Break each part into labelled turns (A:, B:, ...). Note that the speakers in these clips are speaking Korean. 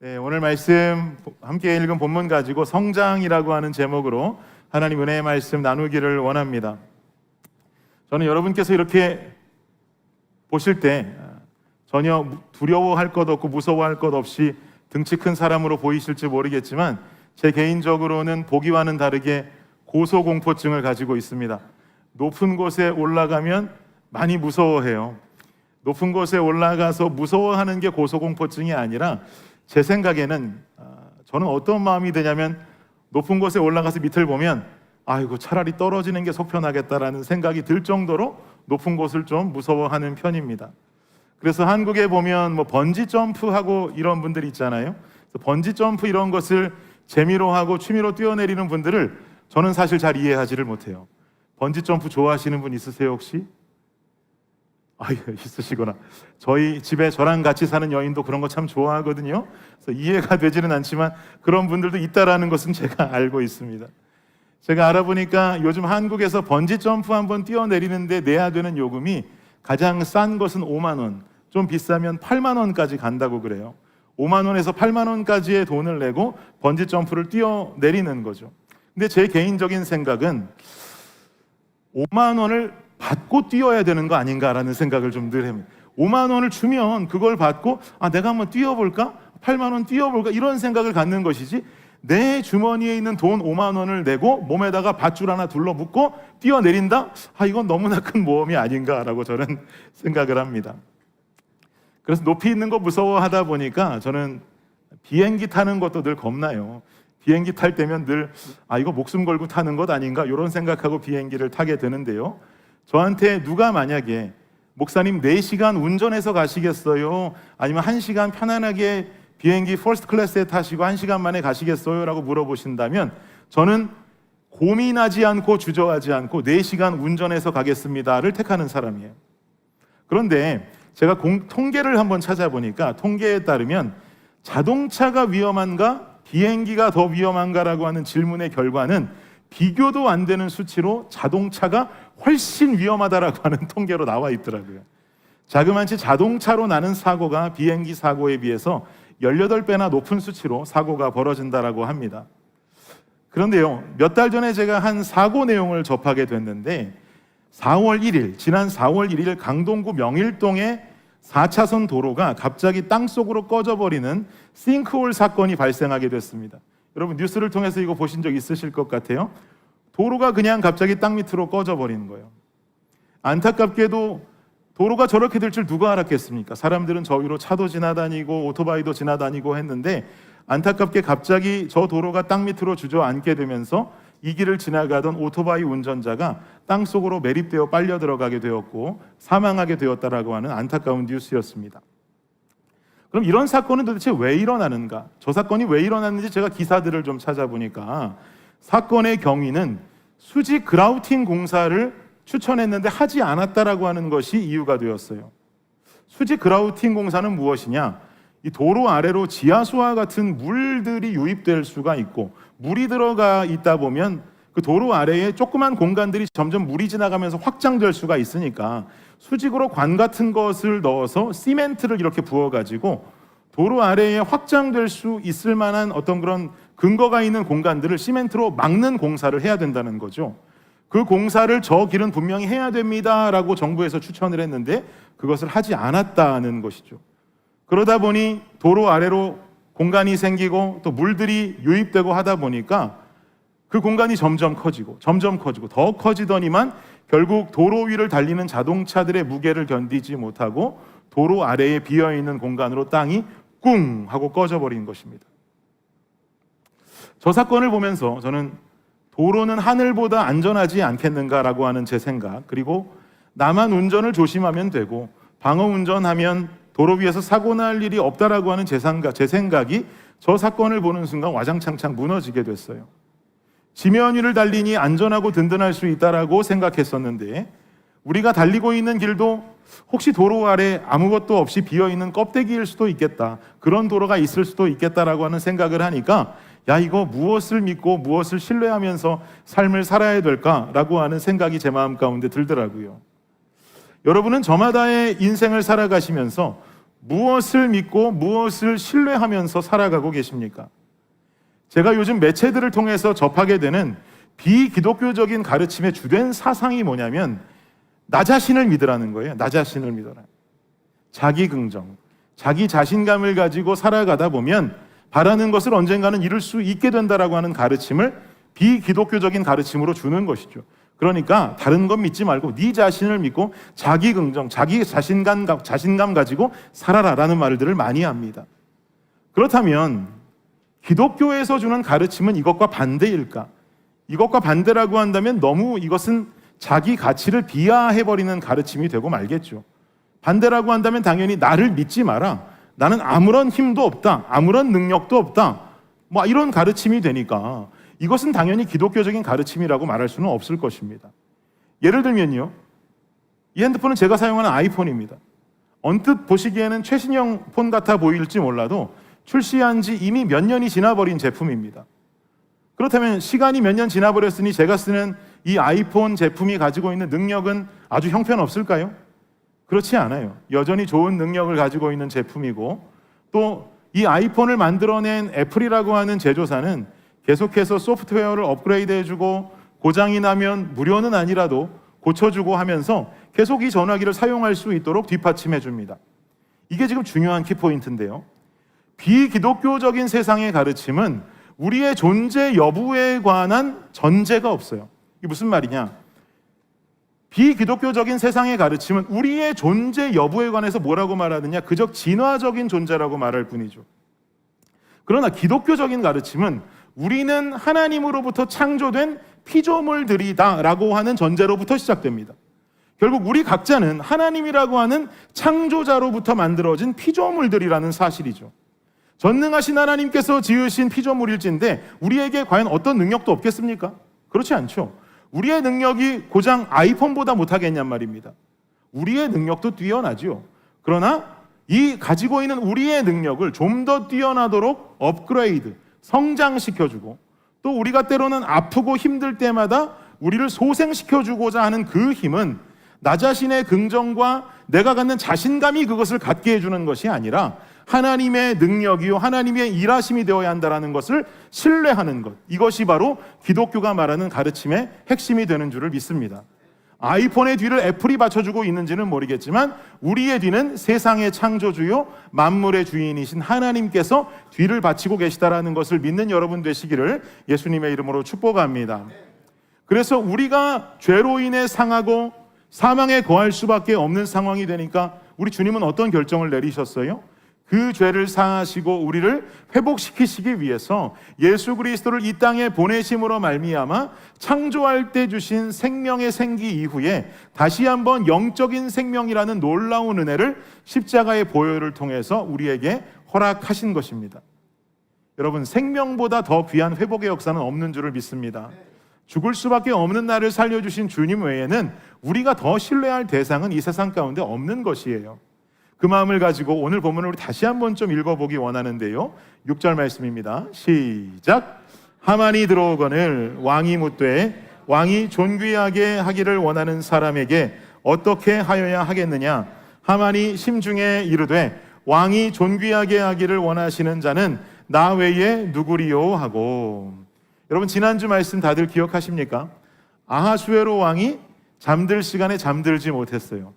A: 네, 오늘 말씀 함께 읽은 본문 가지고 성장이라고 하는 제목으로 하나님 은혜의 말씀 나누기를 원합니다. 저는 여러분께서 이렇게 보실 때 전혀 두려워할 것 없고 무서워할 것 없이 등치 큰 사람으로 보이실지 모르겠지만 제 개인적으로는 보기와는 다르게 고소공포증을 가지고 있습니다. 높은 곳에 올라가면 많이 무서워해요. 높은 곳에 올라가서 무서워하는 게 고소공포증이 아니라 제 생각에는 저는 어떤 마음이 드냐면 높은 곳에 올라가서 밑을 보면 아이고 차라리 떨어지는 게 속편하겠다라는 생각이 들 정도로 높은 곳을 좀 무서워하는 편입니다. 그래서 한국에 보면 뭐 번지 점프하고 이런 분들 있잖아요. 번지 점프 이런 것을 재미로 하고 취미로 뛰어내리는 분들을 저는 사실 잘 이해하지를 못해요. 번지 점프 좋아하시는 분 있으세요 혹시? 있으시구나. 저희 집에 저랑 같이 사는 여인도 그런 거 참 좋아하거든요. 그래서 이해가 되지는 않지만 그런 분들도 있다라는 것은 제가 알고 있습니다. 제가 알아보니까 요즘 한국에서 번지 점프 한번 뛰어내리는데 내야 되는 요금이 가장 싼 것은 5만 원, 좀 비싸면 8만 원까지 간다고 그래요. 5만 원에서 8만 원까지의 돈을 내고 번지 점프를 뛰어내리는 거죠. 근데 제 개인적인 생각은 5만 원을 받고 뛰어야 되는 거 아닌가라는 생각을 좀 늘 해요. 5만 원을 주면 그걸 받고 내가 한번 뛰어볼까? 8만 원 뛰어볼까? 이런 생각을 갖는 것이지 내 주머니에 있는 돈 5만 원을 내고 몸에다가 밧줄 하나 둘러붙고 뛰어내린다? 이건 너무나 큰 모험이 아닌가라고 저는 생각을 합니다. 그래서 높이 있는 거 무서워하다 보니까 저는 비행기 타는 것도 늘 겁나요. 비행기 탈 때면 늘 이거 목숨 걸고 타는 것 아닌가 이런 생각하고 비행기를 타게 되는데요. 저한테 누가 만약에 목사님 4시간 운전해서 가시겠어요? 아니면 1시간 편안하게 비행기 퍼스트 클래스에 타시고 1시간 만에 가시겠어요? 라고 물어보신다면 저는 고민하지 않고 주저하지 않고 4시간 운전해서 가겠습니다를 택하는 사람이에요. 그런데 제가 통계를 한번 찾아보니까 통계에 따르면 자동차가 위험한가? 비행기가 더 위험한가라고 하는 질문의 결과는 비교도 안 되는 수치로 자동차가 훨씬 위험하다라고 하는 통계로 나와 있더라고요. 자그마치 자동차로 나는 사고가 비행기 사고에 비해서 18배나 높은 수치로 사고가 벌어진다라고 합니다. 그런데요, 몇 달 전에 제가 한 사고 내용을 접하게 됐는데 지난 4월 1일 강동구 명일동의 4차선 도로가 갑자기 땅속으로 꺼져버리는 싱크홀 사건이 발생하게 됐습니다. 여러분 뉴스를 통해서 이거 보신 적 있으실 것 같아요. 도로가 그냥 갑자기 땅 밑으로 꺼져버리는 거예요. 안타깝게도 도로가 저렇게 될 줄 누가 알았겠습니까? 사람들은 저 위로 차도 지나다니고 오토바이도 지나다니고 했는데 안타깝게 갑자기 저 도로가 땅 밑으로 주저앉게 되면서 이 길을 지나가던 오토바이 운전자가 땅속으로 매립되어 빨려 들어가게 되었고 사망하게 되었다라고 하는 안타까운 뉴스였습니다. 그럼 이런 사건은 도대체 왜 일어나는가? 저 사건이 왜 일어났는지 제가 기사들을 좀 찾아보니까 사건의 경위는 수지 그라우팅 공사를 추천했는데 하지 않았다라고 하는 것이 이유가 되었어요. 수지 그라우팅 공사는 무엇이냐? 이 도로 아래로 지하수와 같은 물들이 유입될 수가 있고 물이 들어가 있다 보면 그 도로 아래에 조그만 공간들이 점점 물이 지나가면서 확장될 수가 있으니까 수직으로 관 같은 것을 넣어서 시멘트를 이렇게 부어가지고 도로 아래에 확장될 수 있을 만한 어떤 그런 근거가 있는 공간들을 시멘트로 막는 공사를 해야 된다는 거죠. 그 공사를 저 길은 분명히 해야 됩니다라고 정부에서 추천을 했는데 그것을 하지 않았다는 것이죠. 그러다 보니 도로 아래로 공간이 생기고 또 물들이 유입되고 하다 보니까 그 공간이 점점 커지고 더 커지더니만 결국 도로 위를 달리는 자동차들의 무게를 견디지 못하고 도로 아래에 비어있는 공간으로 땅이 꿍 하고 꺼져버린 것입니다. 저 사건을 보면서 저는 도로는 하늘보다 안전하지 않겠는가라고 하는 제 생각, 그리고 나만 운전을 조심하면 되고 방어 운전하면 도로 위에서 사고 날 일이 없다라고 하는 제 생각이 저 사건을 보는 순간 와장창창 무너지게 됐어요. 지면 위를 달리니 안전하고 든든할 수 있다라고 생각했었는데 우리가 달리고 있는 길도 혹시 도로 아래 아무것도 없이 비어있는 껍데기일 수도 있겠다, 그런 도로가 있을 수도 있겠다라고 하는 생각을 하니까 이거 무엇을 믿고 무엇을 신뢰하면서 삶을 살아야 될까라고 하는 생각이 제 마음 가운데 들더라고요. 여러분은 저마다의 인생을 살아가시면서 무엇을 믿고 무엇을 신뢰하면서 살아가고 계십니까? 제가 요즘 매체들을 통해서 접하게 되는 비기독교적인 가르침의 주된 사상이 뭐냐면 나 자신을 믿으라는 거예요. 나 자신을 믿어라. 자기 긍정, 자기 자신감을 가지고 살아가다 보면 바라는 것을 언젠가는 이룰 수 있게 된다라고 하는 가르침을 비기독교적인 가르침으로 주는 것이죠. 그러니까 다른 건 믿지 말고 네 자신을 믿고 자기 긍정, 자기 자신감 가지고 살아라라는 말들을 많이 합니다. 그렇다면 기독교에서 주는 가르침은 이것과 반대일까? 이것과 반대라고 한다면 너무 이것은 자기 가치를 비하해버리는 가르침이 되고 말겠죠. 반대라고 한다면 당연히 나를 믿지 마라. 나는 아무런 힘도 없다. 아무런 능력도 없다. 뭐 이런 가르침이 되니까 이것은 당연히 기독교적인 가르침이라고 말할 수는 없을 것입니다. 예를 들면요. 이 핸드폰은 제가 사용하는 아이폰입니다. 언뜻 보시기에는 최신형 폰 같아 보일지 몰라도 출시한 지 이미 몇 년이 지나버린 제품입니다. 그렇다면 시간이 몇 년 지나버렸으니 제가 쓰는 이 아이폰 제품이 가지고 있는 능력은 아주 형편없을까요? 그렇지 않아요. 여전히 좋은 능력을 가지고 있는 제품이고 또 이 아이폰을 만들어낸 애플이라고 하는 제조사는 계속해서 소프트웨어를 업그레이드해주고 고장이 나면 무료는 아니라도 고쳐주고 하면서 계속 이 전화기를 사용할 수 있도록 뒷받침해줍니다. 이게 지금 중요한 키포인트인데요. 비기독교적인 세상의 가르침은 우리의 존재 여부에 관한 전제가 없어요. 이게 무슨 말이냐? 비기독교적인 세상의 가르침은 우리의 존재 여부에 관해서 뭐라고 말하느냐? 그저 진화적인 존재라고 말할 뿐이죠. 그러나 기독교적인 가르침은 우리는 하나님으로부터 창조된 피조물들이다 라고 하는 전제로부터 시작됩니다. 결국 우리 각자는 하나님이라고 하는 창조자로부터 만들어진 피조물들이라는 사실이죠. 전능하신 하나님께서 지으신 피조물일진데 우리에게 과연 어떤 능력도 없겠습니까? 그렇지 않죠. 우리의 능력이 고장 아이폰보다 못하겠냔 말입니다. 우리의 능력도 뛰어나죠. 그러나 이 가지고 있는 우리의 능력을 좀 더 뛰어나도록 업그레이드, 성장시켜주고 또 우리가 때로는 아프고 힘들 때마다 우리를 소생시켜주고자 하는 그 힘은 나 자신의 긍정과 내가 갖는 자신감이 그것을 갖게 해주는 것이 아니라 하나님의 능력이요 하나님의 일하심이 되어야 한다는 것을 신뢰하는 것, 이것이 바로 기독교가 말하는 가르침의 핵심이 되는 줄을 믿습니다. 아이폰의 뒤를 애플이 받쳐주고 있는지는 모르겠지만 우리의 뒤는 세상의 창조주요 만물의 주인이신 하나님께서 뒤를 바치고 계시다라는 것을 믿는 여러분 되시기를 예수님의 이름으로 축복합니다. 그래서 우리가 죄로 인해 상하고 사망에 거할 수밖에 없는 상황이 되니까 우리 주님은 어떤 결정을 내리셨어요? 그 죄를 사하시고 우리를 회복시키시기 위해서 예수 그리스도를 이 땅에 보내심으로 말미암아 창조할 때 주신 생명의 생기 이후에 다시 한번 영적인 생명이라는 놀라운 은혜를 십자가의 보혈을 통해서 우리에게 허락하신 것입니다. 여러분, 생명보다 더 귀한 회복의 역사는 없는 줄을 믿습니다. 죽을 수밖에 없는 나를 살려주신 주님 외에는 우리가 더 신뢰할 대상은 이 세상 가운데 없는 것이에요. 그 마음을 가지고 오늘 본문을 우리 다시 한번 좀 읽어보기 원하는데요. 6절 말씀입니다. 시작. 하만이 들어오거늘 왕이 묻되 왕이 존귀하게 하기를 원하는 사람에게 어떻게 하여야 하겠느냐? 하만이 심중에 이르되 왕이 존귀하게 하기를 원하시는 자는 나 외에 누구리요? 하고. 여러분, 지난주 말씀 다들 기억하십니까? 아하수에로 왕이 잠들 시간에 잠들지 못했어요.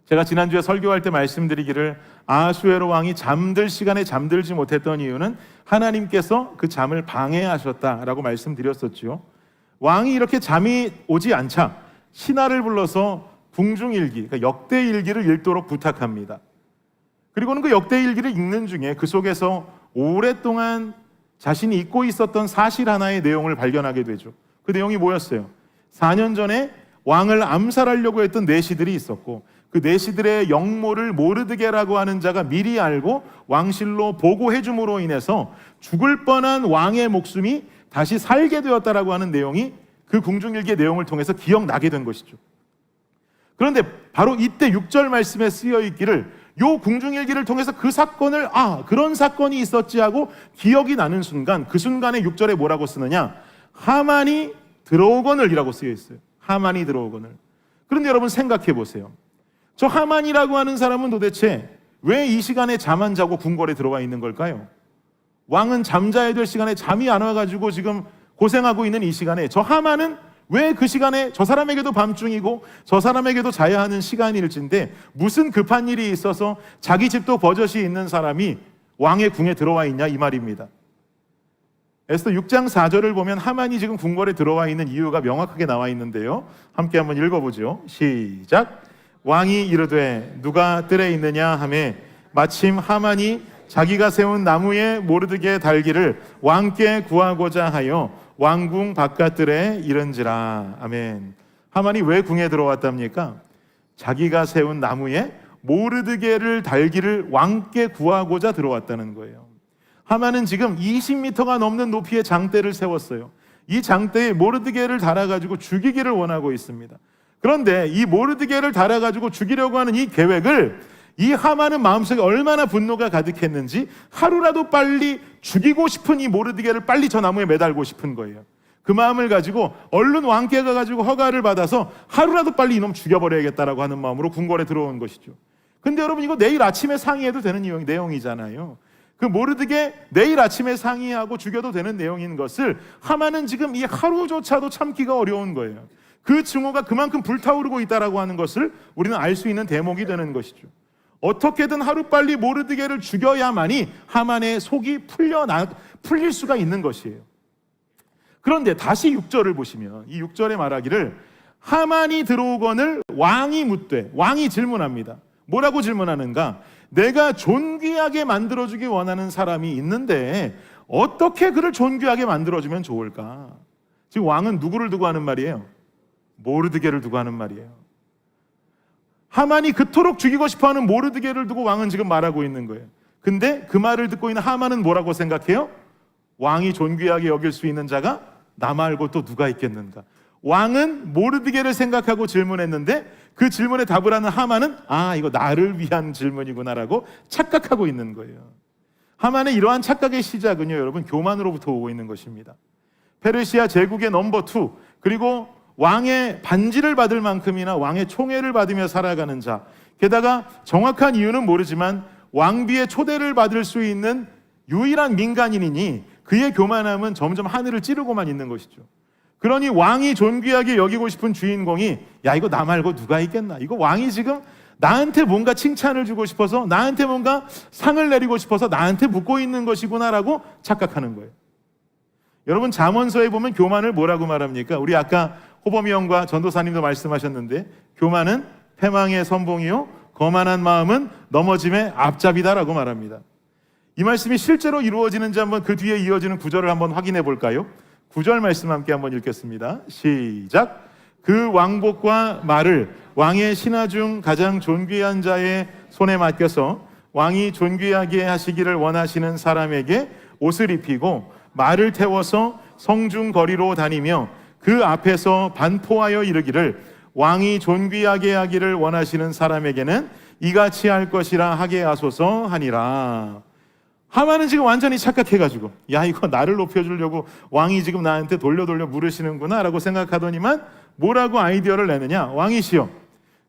A: 제가 지난주에 설교할 때 말씀드리기를 아하수에로 왕이 잠들 시간에 잠들지 못했던 이유는 하나님께서 그 잠을 방해하셨다라고 말씀드렸었죠. 왕이 이렇게 잠이 오지 않자 신하를 불러서 궁중일기, 그러니까 역대일기를 읽도록 부탁합니다. 그리고는 그 역대일기를 읽는 중에 그 속에서 오랫동안 자신이 잊고 있었던 사실 하나의 내용을 발견하게 되죠. 그 내용이 뭐였어요? 4년 전에 왕을 암살하려고 했던 내시들이 있었고 그 내시들의 영모를 모르드게라고 하는 자가 미리 알고 왕실로 보고해 줌으로 인해서 죽을 뻔한 왕의 목숨이 다시 살게 되었다라고 하는 내용이 그 궁중일기의 내용을 통해서 기억나게 된 것이죠. 그런데 바로 이때 6절 말씀에 쓰여 있기를 요 궁중일기를 통해서 그 사건을 그런 사건이 있었지 하고 기억이 나는 순간 그 순간에 6절에 뭐라고 쓰느냐? 하만이 들어오거늘이라고 쓰여 있어요. 하만이 들어오거늘. 그런데 여러분 생각해 보세요. 저 하만이라고 하는 사람은 도대체 왜 이 시간에 잠 안 자고 궁궐에 들어와 있는 걸까요? 왕은 잠자야 될 시간에 잠이 안 와가지고 지금 고생하고 있는 이 시간에 저 하만은 왜 그 시간에 저 사람에게도 밤중이고 저 사람에게도 자야 하는 시간일진데 무슨 급한 일이 있어서 자기 집도 버젓이 있는 사람이 왕의 궁에 들어와 있냐 이 말입니다. 에스더 6장 4절을 보면 하만이 지금 궁궐에 들어와 있는 이유가 명확하게 나와 있는데요. 함께 한번 읽어보죠. 시작. 왕이 이르되 누가 뜰에 있느냐 하매 마침 하만이 자기가 세운 나무에 모르드게 달기를 왕께 구하고자 하여 왕궁 바깥들에 이른지라. 아멘. 하만이 왜 궁에 들어왔답니까? 자기가 세운 나무에 모르드게를 달기를 왕께 구하고자 들어왔다는 거예요. 하만은 지금 20m가 넘는 높이의 장대를 세웠어요. 이 장대에 모르드게를 달아가지고 죽이기를 원하고 있습니다. 그런데 이 모르드게를 달아가지고 죽이려고 하는 이 계획을 이 하만은 마음속에 얼마나 분노가 가득했는지 하루라도 빨리 죽이고 싶은 이 모르드게를 빨리 저 나무에 매달고 싶은 거예요. 그 마음을 가지고 얼른 왕께 가가지고 허가를 받아서 하루라도 빨리 이놈 죽여버려야겠다라고 하는 마음으로 궁궐에 들어온 것이죠. 근데 여러분 이거 내일 아침에 상의해도 되는 내용이잖아요. 그 모르드게 내일 아침에 상의하고 죽여도 되는 내용인 것을 하만은 지금 이 하루조차도 참기가 어려운 거예요. 그 증오가 그만큼 불타오르고 있다라고 하는 것을 우리는 알 수 있는 대목이 되는 것이죠. 어떻게든 하루빨리 모르드게를 죽여야만이 하만의 속이 풀릴 수가 있는 것이에요. 그런데 다시 6절을 보시면 이 6절에 말하기를 하만이 들어오거늘 왕이 묻되, 왕이 질문합니다. 뭐라고 질문하는가? 내가 존귀하게 만들어주기 원하는 사람이 있는데 어떻게 그를 존귀하게 만들어주면 좋을까? 지금 왕은 누구를 두고 하는 말이에요? 모르드게를 두고 하는 말이에요. 하만이 그토록 죽이고 싶어하는 모르드게를 두고 왕은 지금 말하고 있는 거예요. 근데 그 말을 듣고 있는 하만은 뭐라고 생각해요? 왕이 존귀하게 여길 수 있는 자가 나 말고 또 누가 있겠는가? 왕은 모르드게를 생각하고 질문했는데 그 질문에 답을 하는 하만은 이거 나를 위한 질문이구나라고 착각하고 있는 거예요. 하만의 이러한 착각의 시작은요, 여러분, 교만으로부터 오고 있는 것입니다. 페르시아 제국의 넘버 2, 그리고 왕의 반지를 받을 만큼이나 왕의 총애를 받으며 살아가는 자, 게다가 정확한 이유는 모르지만 왕비의 초대를 받을 수 있는 유일한 민간인이니 그의 교만함은 점점 하늘을 찌르고만 있는 것이죠. 그러니 왕이 존귀하게 여기고 싶은 주인공이 이거 나 말고 누가 있겠나? 이거 왕이 지금 나한테 뭔가 칭찬을 주고 싶어서, 나한테 뭔가 상을 내리고 싶어서 나한테 묻고 있는 것이구나라고 착각하는 거예요. 여러분, 잠언서에 보면 교만을 뭐라고 말합니까? 우리 아까 호범이 형과 전도사님도 말씀하셨는데 교만은 패망의 선봉이요 거만한 마음은 넘어짐의 앞잡이다라고 말합니다. 이 말씀이 실제로 이루어지는지 한번 그 뒤에 이어지는 구절을 한번 확인해 볼까요? 9절 말씀 함께 한번 읽겠습니다. 시작. 그 왕복과 말을 왕의 신하 중 가장 존귀한 자의 손에 맡겨서 왕이 존귀하게 하시기를 원하시는 사람에게 옷을 입히고 말을 태워서 성중 거리로 다니며 그 앞에서 반포하여 이르기를 왕이 존귀하게 하기를 원하시는 사람에게는 이같이 할 것이라 하게 하소서 하니라. 하만은 지금 완전히 착각해가지고 이거 나를 높여주려고 왕이 지금 나한테 돌려 물으시는구나 라고 생각하더니만 뭐라고 아이디어를 내느냐? 왕이시여,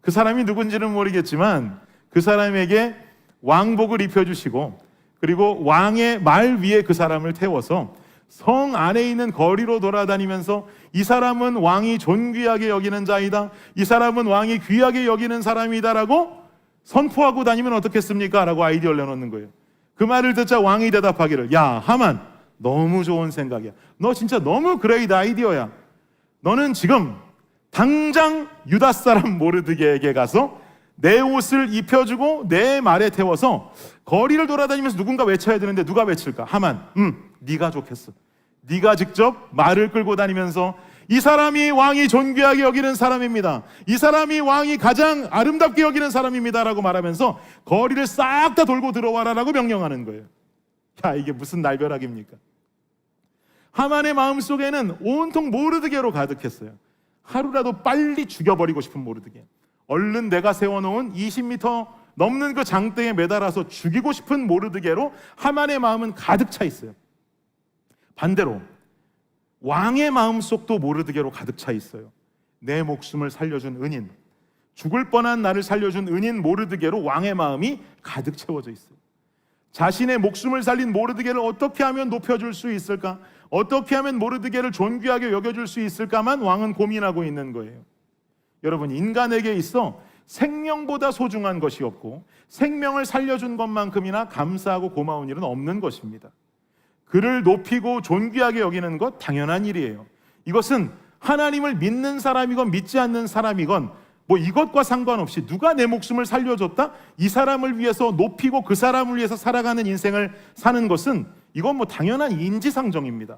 A: 그 사람이 누군지는 모르겠지만 그 사람에게 왕복을 입혀주시고 그리고 왕의 말 위에 그 사람을 태워서 성 안에 있는 거리로 돌아다니면서 이 사람은 왕이 존귀하게 여기는 자이다, 이 사람은 왕이 귀하게 여기는 사람이다라고 선포하고 다니면 어떻겠습니까? 라고 아이디어를 내놓는 거예요. 그 말을 듣자 왕이 대답하기를 야 하만, 너무 좋은 생각이야. 너 진짜 너무 그레이트 아이디어야. 너는 지금 당장 유다 사람 모르드게에게 가서 내 옷을 입혀주고 내 말에 태워서 거리를 돌아다니면서 누군가 외쳐야 되는데 누가 외칠까? 하만, 네가 좋겠어. 네가 직접 말을 끌고 다니면서 이 사람이 왕이 존귀하게 여기는 사람입니다, 이 사람이 왕이 가장 아름답게 여기는 사람입니다라고 말하면서 거리를 싹 다 돌고 들어와라라고 명령하는 거예요. 이게 무슨 날벼락입니까? 하만의 마음속에는 온통 모르드게로 가득했어요. 하루라도 빨리 죽여버리고 싶은 모르드게, 얼른 내가 세워놓은 20m 넘는 그 장대에 매달아서 죽이고 싶은 모르드게로 하만의 마음은 가득 차 있어요. 반대로 왕의 마음속도 모르드게로 가득 차 있어요. 내 목숨을 살려준 은인, 죽을 뻔한 나를 살려준 은인 모르드게로 왕의 마음이 가득 채워져 있어요. 자신의 목숨을 살린 모르드게를 어떻게 하면 높여줄 수 있을까? 어떻게 하면 모르드게를 존귀하게 여겨줄 수 있을까만 왕은 고민하고 있는 거예요. 여러분, 인간에게 있어 생명보다 소중한 것이 없고 생명을 살려준 것만큼이나 감사하고 고마운 일은 없는 것입니다. 그를 높이고 존귀하게 여기는 것 당연한 일이에요. 이것은 하나님을 믿는 사람이건 믿지 않는 사람이건 이것과 상관없이 누가 내 목숨을 살려줬다? 이 사람을 위해서 높이고 그 사람을 위해서 살아가는 인생을 사는 것은 이건 당연한 인지상정입니다.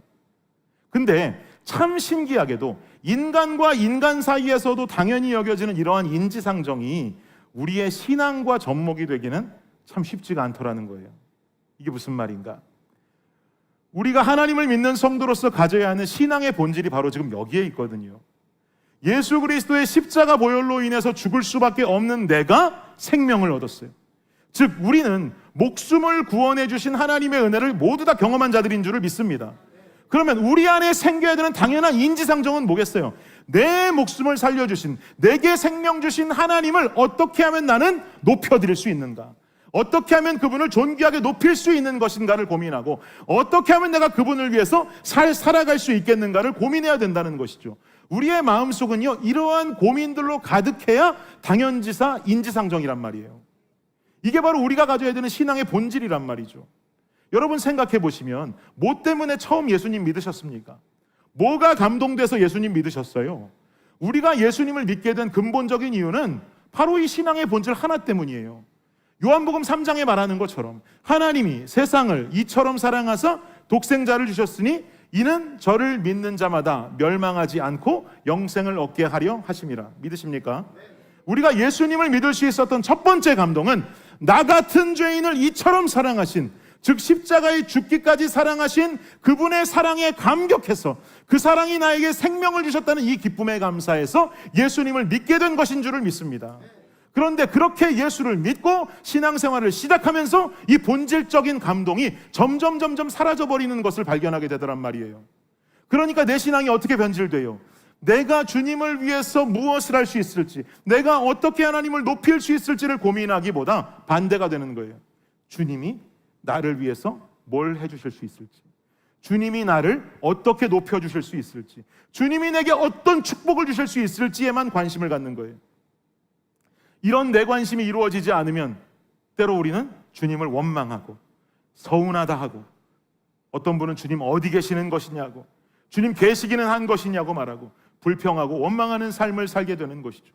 A: 근데 참 신기하게도 인간과 인간 사이에서도 당연히 여겨지는 이러한 인지상정이 우리의 신앙과 접목이 되기는 참 쉽지가 않더라는 거예요. 이게 무슨 말인가? 우리가 하나님을 믿는 성도로서 가져야 하는 신앙의 본질이 바로 지금 여기에 있거든요. 예수 그리스도의 십자가 보혈로 인해서 죽을 수밖에 없는 내가 생명을 얻었어요. 즉 우리는 목숨을 구원해 주신 하나님의 은혜를 모두 다 경험한 자들인 줄을 믿습니다. 그러면 우리 안에 생겨야 되는 당연한 인지상정은 뭐겠어요? 내 목숨을 살려주신, 내게 생명 주신 하나님을 어떻게 하면 나는 높여드릴 수 있는가? 어떻게 하면 그분을 존귀하게 높일 수 있는 것인가를 고민하고, 어떻게 하면 내가 그분을 위해서 살아갈 수 있겠는가를 고민해야 된다는 것이죠. 우리의 마음속은요, 이러한 고민들로 가득해야 당연지사 인지상정이란 말이에요. 이게 바로 우리가 가져야 되는 신앙의 본질이란 말이죠. 여러분 생각해 보시면 뭐 때문에 처음 예수님 믿으셨습니까? 뭐가 감동돼서 예수님 믿으셨어요? 우리가 예수님을 믿게 된 근본적인 이유는 바로 이 신앙의 본질 하나 때문이에요. 요한복음 3장에 말하는 것처럼 하나님이 세상을 이처럼 사랑하사 독생자를 주셨으니 이는 저를 믿는 자마다 멸망하지 않고 영생을 얻게 하려 하심이라. 믿으십니까? 우리가 예수님을 믿을 수 있었던 첫 번째 감동은 나 같은 죄인을 이처럼 사랑하신, 즉 십자가에 죽기까지 사랑하신 그분의 사랑에 감격해서 그 사랑이 나에게 생명을 주셨다는 이 기쁨에 감사해서 예수님을 믿게 된 것인 줄을 믿습니다. 그런데 그렇게 예수를 믿고 신앙생활을 시작하면서 이 본질적인 감동이 점점 사라져버리는 것을 발견하게 되더란 말이에요. 그러니까 내 신앙이 어떻게 변질돼요? 내가 주님을 위해서 무엇을 할 수 있을지, 내가 어떻게 하나님을 높일 수 있을지를 고민하기보다 반대가 되는 거예요. 주님이 나를 위해서 뭘 해주실 수 있을지, 주님이 나를 어떻게 높여주실 수 있을지, 주님이 내게 어떤 축복을 주실 수 있을지에만 관심을 갖는 거예요. 이런 내 관심이 이루어지지 않으면 때로 우리는 주님을 원망하고 서운하다 하고, 어떤 분은 주님 어디 계시는 것이냐고, 주님 계시기는 한 것이냐고 말하고 불평하고 원망하는 삶을 살게 되는 것이죠.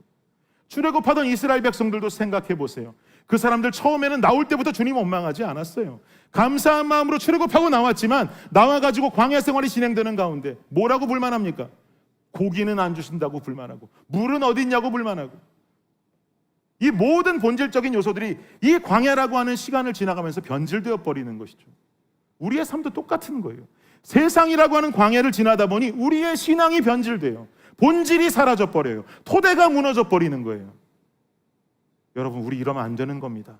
A: 출애굽하던 이스라엘 백성들도 생각해 보세요. 그 사람들 처음에는 나올 때부터 주님 원망하지 않았어요. 감사한 마음으로 출애굽하고 나왔지만 나와가지고 광야 생활이 진행되는 가운데 뭐라고 불만합니까? 고기는 안 주신다고 불만하고, 물은 어디 있냐고 불만하고, 이 모든 본질적인 요소들이 이 광야라고 하는 시간을 지나가면서 변질되어 버리는 것이죠. 우리의 삶도 똑같은 거예요. 세상이라고 하는 광야를 지나다 보니 우리의 신앙이 변질돼요. 본질이 사라져 버려요. 토대가 무너져 버리는 거예요. 여러분, 우리 이러면 안 되는 겁니다.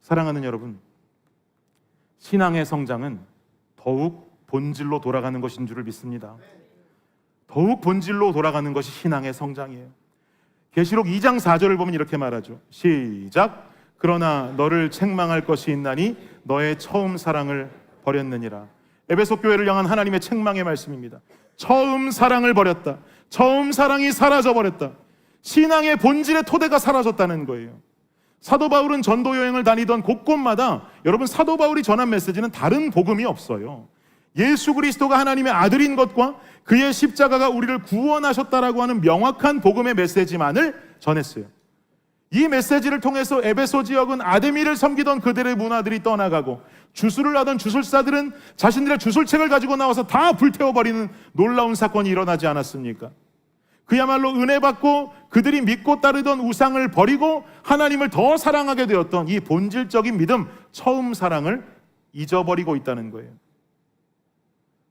A: 사랑하는 여러분, 신앙의 성장은 더욱 본질로 돌아가는 것인 줄을 믿습니다. 더욱 본질로 돌아가는 것이 신앙의 성장이에요. 계시록 2장 4절을 보면 이렇게 말하죠. 시작. 그러나 너를 책망할 것이 있나니 너의 처음 사랑을 버렸느니라. 에베소 교회를 향한 하나님의 책망의 말씀입니다. 처음 사랑을 버렸다. 처음 사랑이 사라져버렸다. 신앙의 본질의 토대가 사라졌다는 거예요. 사도 바울은 전도 여행을 다니던 곳곳마다, 여러분, 사도 바울이 전한 메시지는 다른 복음이 없어요. 예수 그리스도가 하나님의 아들인 것과 그의 십자가가 우리를 구원하셨다라고 하는 명확한 복음의 메시지만을 전했어요. 이 메시지를 통해서 에베소 지역은 아데미를 섬기던 그들의 문화들이 떠나가고, 주술을 하던 주술사들은 자신들의 주술책을 가지고 나와서 다 불태워버리는 놀라운 사건이 일어나지 않았습니까? 그야말로 은혜 받고 그들이 믿고 따르던 우상을 버리고 하나님을 더 사랑하게 되었던 이 본질적인 믿음, 처음 사랑을 잊어버리고 있다는 거예요.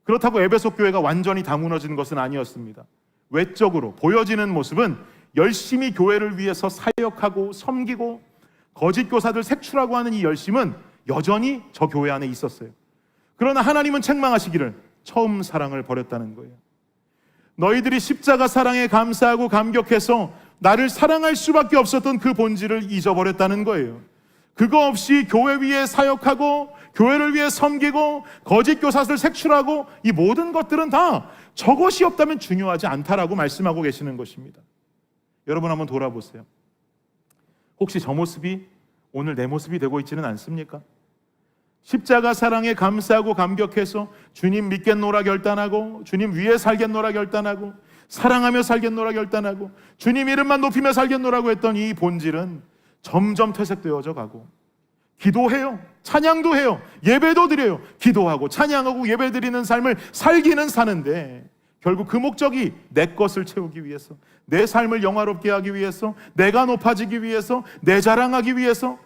A: 그렇다고 에베소 교회가 완전히 다 무너진 것은 아니었습니다. 외적으로 보여지는 모습은 열심히 교회를 위해서 사역하고 섬기고 거짓 교사들 색출하고 하는 이 열심은 여전히 저 교회 안에 있었어요. 그러나 하나님은 책망하시기를 처음 사랑을 버렸다는 거예요. 너희들이 십자가 사랑에 감사하고 감격해서 나를 사랑할 수밖에 없었던 그 본질을 잊어버렸다는 거예요. 그거 없이 교회 위에 사역하고 교회를 위해 섬기고 거짓 교사를 색출하고 이 모든 것들은 다 저것이 없다면 중요하지 않다라고 말씀하고 계시는 것입니다. 여러분 한번 돌아보세요. 혹시 저 모습이 오늘 내 모습이 되고 있지는 않습니까? 십자가 사랑에 감사하고 감격해서 주님 믿겠노라 결단하고 주님 위에 살겠노라 결단하고 사랑하며 살겠노라 결단하고 주님 이름만 높이며 살겠노라고 했던 이 본질은 점점 퇴색되어져 가고, 기도해요, 찬양도 해요, 예배도 드려요, 기도하고 찬양하고 예배 드리는 삶을 살기는 사는데 결국 그 목적이 내 것을 채우기 위해서, 내 삶을 영화롭게 하기 위해서, 내가 높아지기 위해서, 내 자랑하기 위해서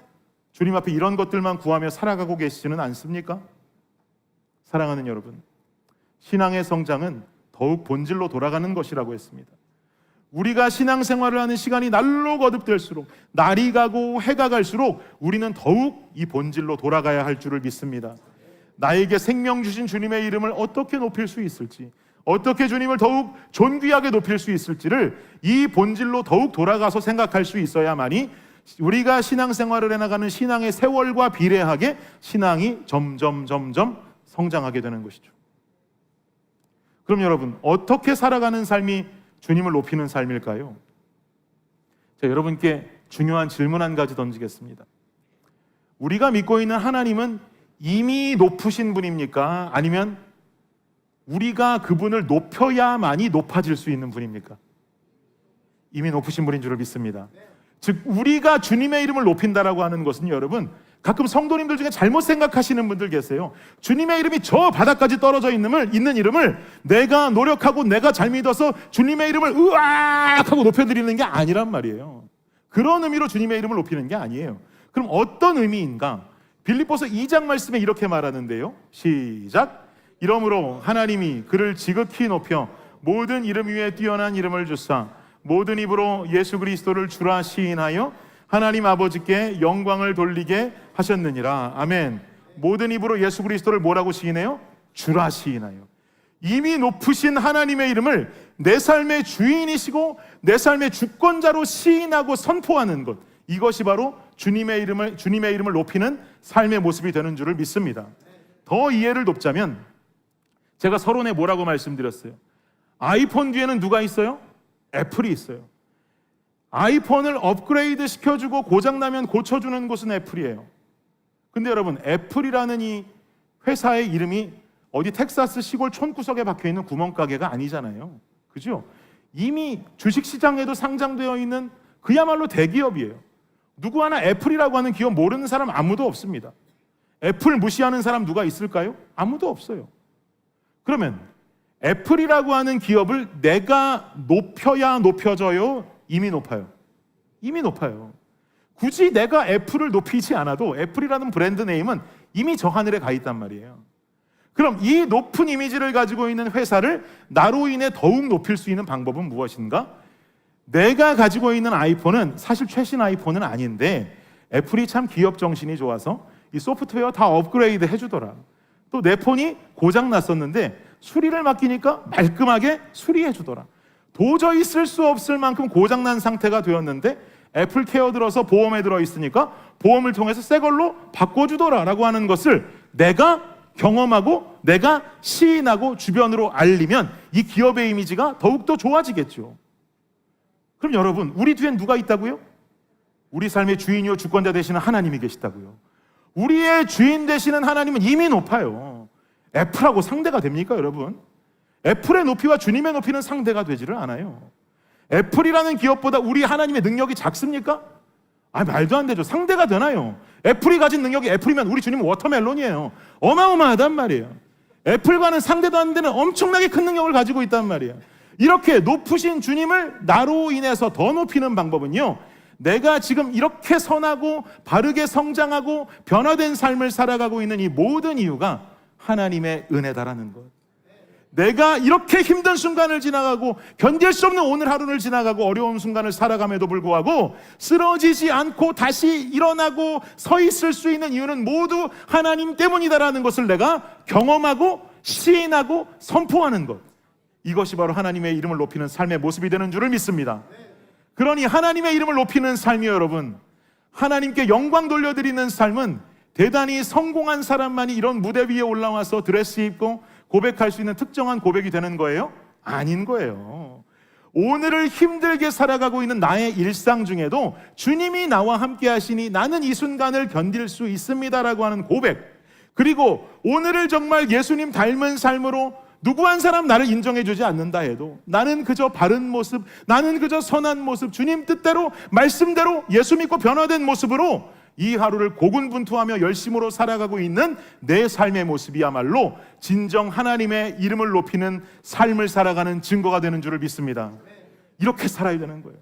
A: 주님 앞에 이런 것들만 구하며 살아가고 계시지는 않습니까? 사랑하는 여러분, 신앙의 성장은 더욱 본질로 돌아가는 것이라고 했습니다. 우리가 신앙생활을 하는 시간이 날로 거듭될수록, 날이 가고 해가 갈수록 우리는 더욱 이 본질로 돌아가야 할 줄을 믿습니다. 나에게 생명 주신 주님의 이름을 어떻게 높일 수 있을지, 어떻게 주님을 더욱 존귀하게 높일 수 있을지를 이 본질로 더욱 돌아가서 생각할 수 있어야만이 우리가 신앙생활을 해나가는 신앙의 세월과 비례하게 신앙이 점점 성장하게 되는 것이죠. 그럼 여러분, 어떻게 살아가는 삶이 주님을 높이는 삶일까요? 제가 여러분께 중요한 질문 한 가지 던지겠습니다. 우리가 믿고 있는 하나님은 이미 높으신 분입니까? 아니면 우리가 그분을 높여야만이 높아질 수 있는 분입니까? 이미 높으신 분인 줄을 믿습니다. 즉 우리가 주님의 이름을 높인다라고 하는 것은 여러분, 가끔 성도님들 중에 잘못 생각하시는 분들 계세요. 주님의 이름이 저 바닥까지 떨어져 있는 이름을 내가 노력하고 내가 잘 믿어서 주님의 이름을 으악 하고 높여드리는 게 아니란 말이에요. 그런 의미로 주님의 이름을 높이는 게 아니에요. 그럼 어떤 의미인가? 빌립보서 2장 말씀에 이렇게 말하는데요, 시작. 이러므로 하나님이 그를 지극히 높여 모든 이름 위에 뛰어난 이름을 주사 모든 입으로 예수 그리스도를 주라 시인하여 하나님 아버지께 영광을 돌리게 하셨느니라. 아멘. 모든 입으로 예수 그리스도를 뭐라고 시인해요? 주라 시인하여. 이미 높으신 하나님의 이름을 내 삶의 주인이시고 내 삶의 주권자로 시인하고 선포하는 것, 이것이 바로 주님의 이름을 높이는 삶의 모습이 되는 줄을 믿습니다. 더 이해를 돕자면, 제가 서론에 뭐라고 말씀드렸어요? 아이폰 뒤에는 누가 있어요? 애플이 있어요. 아이폰을 업그레이드 시켜주고 고장나면 고쳐주는 곳은 애플이에요. 근데 여러분, 애플이라는 이 회사의 이름이 어디 텍사스 시골 촌구석에 박혀있는 구멍가게가 아니잖아요. 그죠? 이미 주식시장에도 상장되어 있는 그야말로 대기업이에요. 누구 하나 애플이라고 하는 기업 모르는 사람 아무도 없습니다. 애플 무시하는 사람 누가 있을까요? 아무도 없어요. 그러면 애플이라고 하는 기업을 내가 높여야 높여져요? 이미 높아요. 이미 높아요. 굳이 내가 애플을 높이지 않아도 애플이라는 브랜드 네임은 이미 저 하늘에 가 있단 말이에요. 그럼 이 높은 이미지를 가지고 있는 회사를 나로 인해 더욱 높일 수 있는 방법은 무엇인가? 내가 가지고 있는 아이폰은 사실 최신 아이폰은 아닌데 애플이 참 기업 정신이 좋아서 이 소프트웨어 다 업그레이드 해주더라. 또 내 폰이 고장 났었는데 수리를 맡기니까 말끔하게 수리해 주더라. 도저히 쓸 수 없을 만큼 고장난 상태가 되었는데 애플 케어 들어서 보험에 들어있으니까 보험을 통해서 새 걸로 바꿔주더라 라고 하는 것을 내가 경험하고 내가 시인하고 주변으로 알리면 이 기업의 이미지가 더욱더 좋아지겠죠. 그럼 여러분, 우리 뒤엔 누가 있다고요? 우리 삶의 주인이요 주권자 되시는 하나님이 계시다고요. 우리의 주인 되시는 하나님은 이미 높아요. 애플하고 상대가 됩니까 여러분? 애플의 높이와 주님의 높이는 상대가 되지를 않아요. 애플이라는 기업보다 우리 하나님의 능력이 작습니까? 말도 안 되죠. 상대가 되나요? 애플이 가진 능력이 애플이면 우리 주님은 워터멜론이에요. 어마어마하단 말이에요. 애플과는 상대도 안 되는 엄청나게 큰 능력을 가지고 있단 말이에요. 이렇게 높으신 주님을 나로 인해서 더 높이는 방법은요, 내가 지금 이렇게 선하고 바르게 성장하고 변화된 삶을 살아가고 있는 이 모든 이유가 하나님의 은혜다라는 것. 내가 이렇게 힘든 순간을 지나가고 견딜 수 없는 오늘 하루를 지나가고 어려운 순간을 살아감에도 불구하고 쓰러지지 않고 다시 일어나고 서 있을 수 있는 이유는 모두 하나님 때문이다라는 것을 내가 경험하고 시인하고 선포하는 것. 이것이 바로 하나님의 이름을 높이는 삶의 모습이 되는 줄을 믿습니다. 그러니 하나님의 이름을 높이는 삶이 여러분, 하나님께 영광 돌려드리는 삶은 대단히 성공한 사람만이 이런 무대 위에 올라와서 드레스 입고 고백할 수 있는 특정한 고백이 되는 거예요? 아닌 거예요. 오늘을 힘들게 살아가고 있는 나의 일상 중에도 주님이 나와 함께 하시니 나는 이 순간을 견딜 수 있습니다라고 하는 고백, 그리고 오늘을 정말 예수님 닮은 삶으로 누구 한 사람 나를 인정해 주지 않는다 해도 나는 그저 바른 모습, 나는 그저 선한 모습, 주님 뜻대로 말씀대로 예수 믿고 변화된 모습으로 이 하루를 고군분투하며 열심으로 살아가고 있는 내 삶의 모습이야말로 진정 하나님의 이름을 높이는 삶을 살아가는 증거가 되는 줄을 믿습니다. 이렇게 살아야 되는 거예요.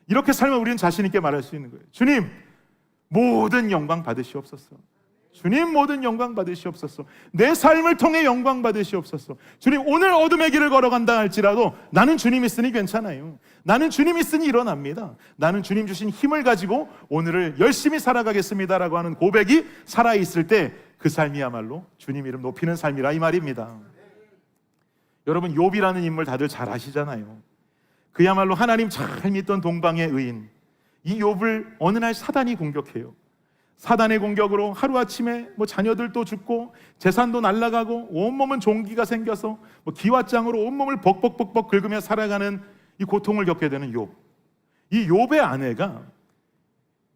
A: 이렇게 살면 우리는 자신 있게 말할 수 있는 거예요. 주님, 모든 영광 받으시옵소서. 주님, 모든 영광 받으시옵소서. 내 삶을 통해 영광 받으시옵소서. 주님, 오늘 어둠의 길을 걸어간다 할지라도 나는 주님 있으니 괜찮아요. 나는 주님 있으니 일어납니다. 나는 주님 주신 힘을 가지고 오늘을 열심히 살아가겠습니다라고 하는 고백이 살아있을 때 그 삶이야말로 주님 이름 높이는 삶이라 이 말입니다. 여러분, 욥이라는 인물 다들 잘 아시잖아요. 그야말로 하나님 잘 믿던 동방의 의인. 이 욥을 어느 날 사단이 공격해요. 사단의 공격으로 하루아침에 자녀들도 죽고 재산도 날아가고 온몸은 종기가 생겨서 기왓장으로 온몸을 벅벅벅벅 긁으며 살아가는 이 고통을 겪게 되는 욥. 이 욥의 아내가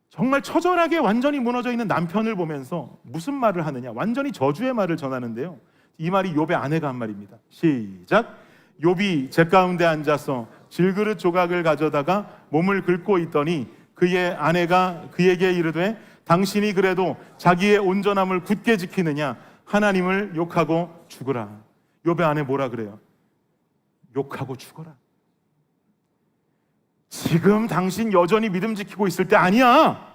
A: 정말 처절하게 완전히 무너져 있는 남편을 보면서 무슨 말을 하느냐, 완전히 저주의 말을 전하는데요. 이 말이 욥의 아내가 한 말입니다. 시작. 욥이 제 가운데 앉아서 질그릇 조각을 가져다가 몸을 긁고 있더니 그의 아내가 그에게 이르되 당신이 그래도 자기의 온전함을 굳게 지키느냐, 하나님을 욕하고 죽으라. 욥의 아내 뭐라 그래요? 욕하고 죽어라. 지금 당신 여전히 믿음 지키고 있을 때 아니야.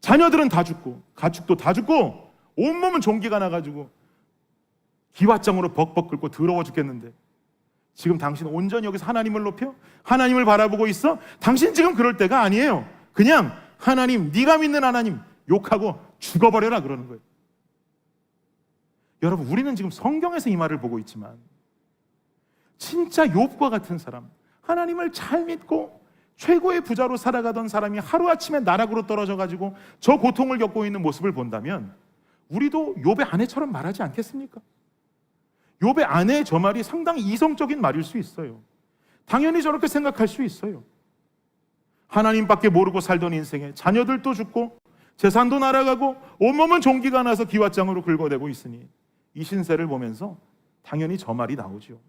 A: 자녀들은 다 죽고 가축도 다 죽고 온몸은 종기가 나가지고 기왓장으로 벅벅 긁고 더러워 죽겠는데 지금 당신 온전히 여기서 하나님을 높여? 하나님을 바라보고 있어? 당신 지금 그럴 때가 아니에요. 그냥 하나님, 네가 믿는 하나님 욕하고 죽어버려라 그러는 거예요. 여러분, 우리는 지금 성경에서 이 말을 보고 있지만 진짜 욥과 같은 사람, 하나님을 잘 믿고 최고의 부자로 살아가던 사람이 하루아침에 나락으로 떨어져가지고 저 고통을 겪고 있는 모습을 본다면 우리도 욥의 아내처럼 말하지 않겠습니까? 욥의 아내의 저 말이 상당히 이성적인 말일 수 있어요. 당연히 저렇게 생각할 수 있어요. 하나님밖에 모르고 살던 인생에 자녀들도 죽고 재산도 날아가고 온몸은 종기가 나서 기왓장으로 긁어대고 있으니 이 신세를 보면서 당연히 저 말이 나오죠.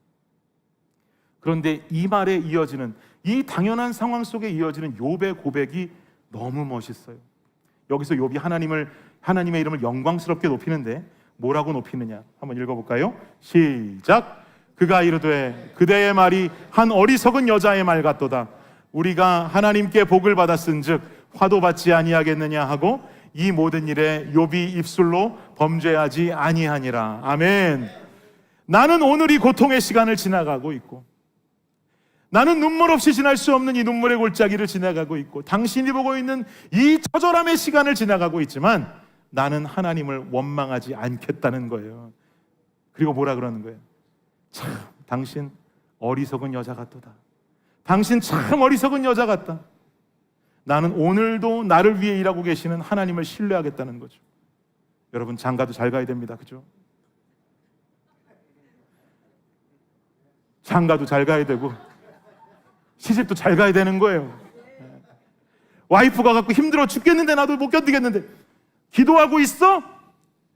A: 그런데 이 말에 이어지는, 이 당연한 상황 속에 이어지는 욥의 고백이 너무 멋있어요. 여기서 욥이 하나님의 이름을 영광스럽게 높이는데 뭐라고 높이느냐 한번 읽어볼까요? 시작. 그가 이르되 그대의 말이 한 어리석은 여자의 말 같도다. 우리가 하나님께 복을 받았은즉 화도 받지 아니하겠느냐 하고 이 모든 일에 욥이 입술로 범죄하지 아니하니라. 아멘. 나는 오늘 이 고통의 시간을 지나가고 있고 나는 눈물 없이 지날 수 없는 이 눈물의 골짜기를 지나가고 있고 당신이 보고 있는 이 처절함의 시간을 지나가고 있지만 나는 하나님을 원망하지 않겠다는 거예요. 그리고 뭐라 그러는 거예요? 참 당신 어리석은 여자 같도다. 당신 참 어리석은 여자 같다. 나는 오늘도 나를 위해 일하고 계시는 하나님을 신뢰하겠다는 거죠. 여러분, 장가도 잘 가야 됩니다. 그죠? 장가도 잘 가야 되고 시집도 잘 가야 되는 거예요. 와이프가 갖고 힘들어 죽겠는데 나도 못 견디겠는데 기도하고 있어?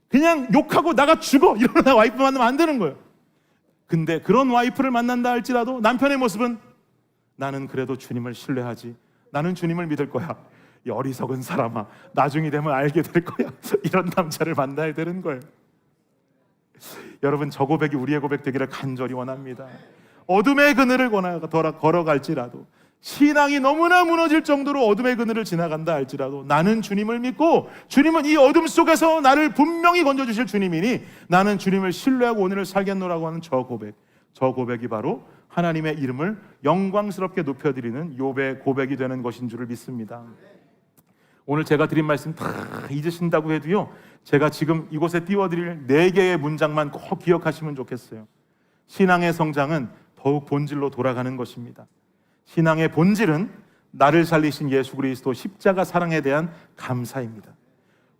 A: 그냥 욕하고 나가 죽어. 이러나 와이프 만나면 안 되는 거예요. 근데 그런 와이프를 만난다 할지라도 남편의 모습은 나는 그래도 주님을 신뢰하지. 나는 주님을 믿을 거야. 이 어리석은 사람아, 나중이 되면 알게 될 거야. 이런 남자를 만나야 되는 거예요. 여러분, 저 고백이 우리의 고백 되기를 간절히 원합니다. 어둠의 그늘을 걸어갈지라도, 신앙이 너무나 무너질 정도로 어둠의 그늘을 지나간다 할지라도 나는 주님을 믿고 주님은 이 어둠 속에서 나를 분명히 건져주실 주님이니 나는 주님을 신뢰하고 오늘을 살겠노라고 하는 저 고백이 바로 하나님의 이름을 영광스럽게 높여드리는 욥의 고백이 되는 것인 줄을 믿습니다. 오늘 제가 드린 말씀 다 잊으신다고 해도요, 제가 지금 이곳에 띄워드릴 4개의 문장만 꼭 기억하시면 좋겠어요. 신앙의 성장은 더욱 본질로 돌아가는 것입니다. 신앙의 본질은 나를 살리신 예수 그리스도 십자가 사랑에 대한 감사입니다.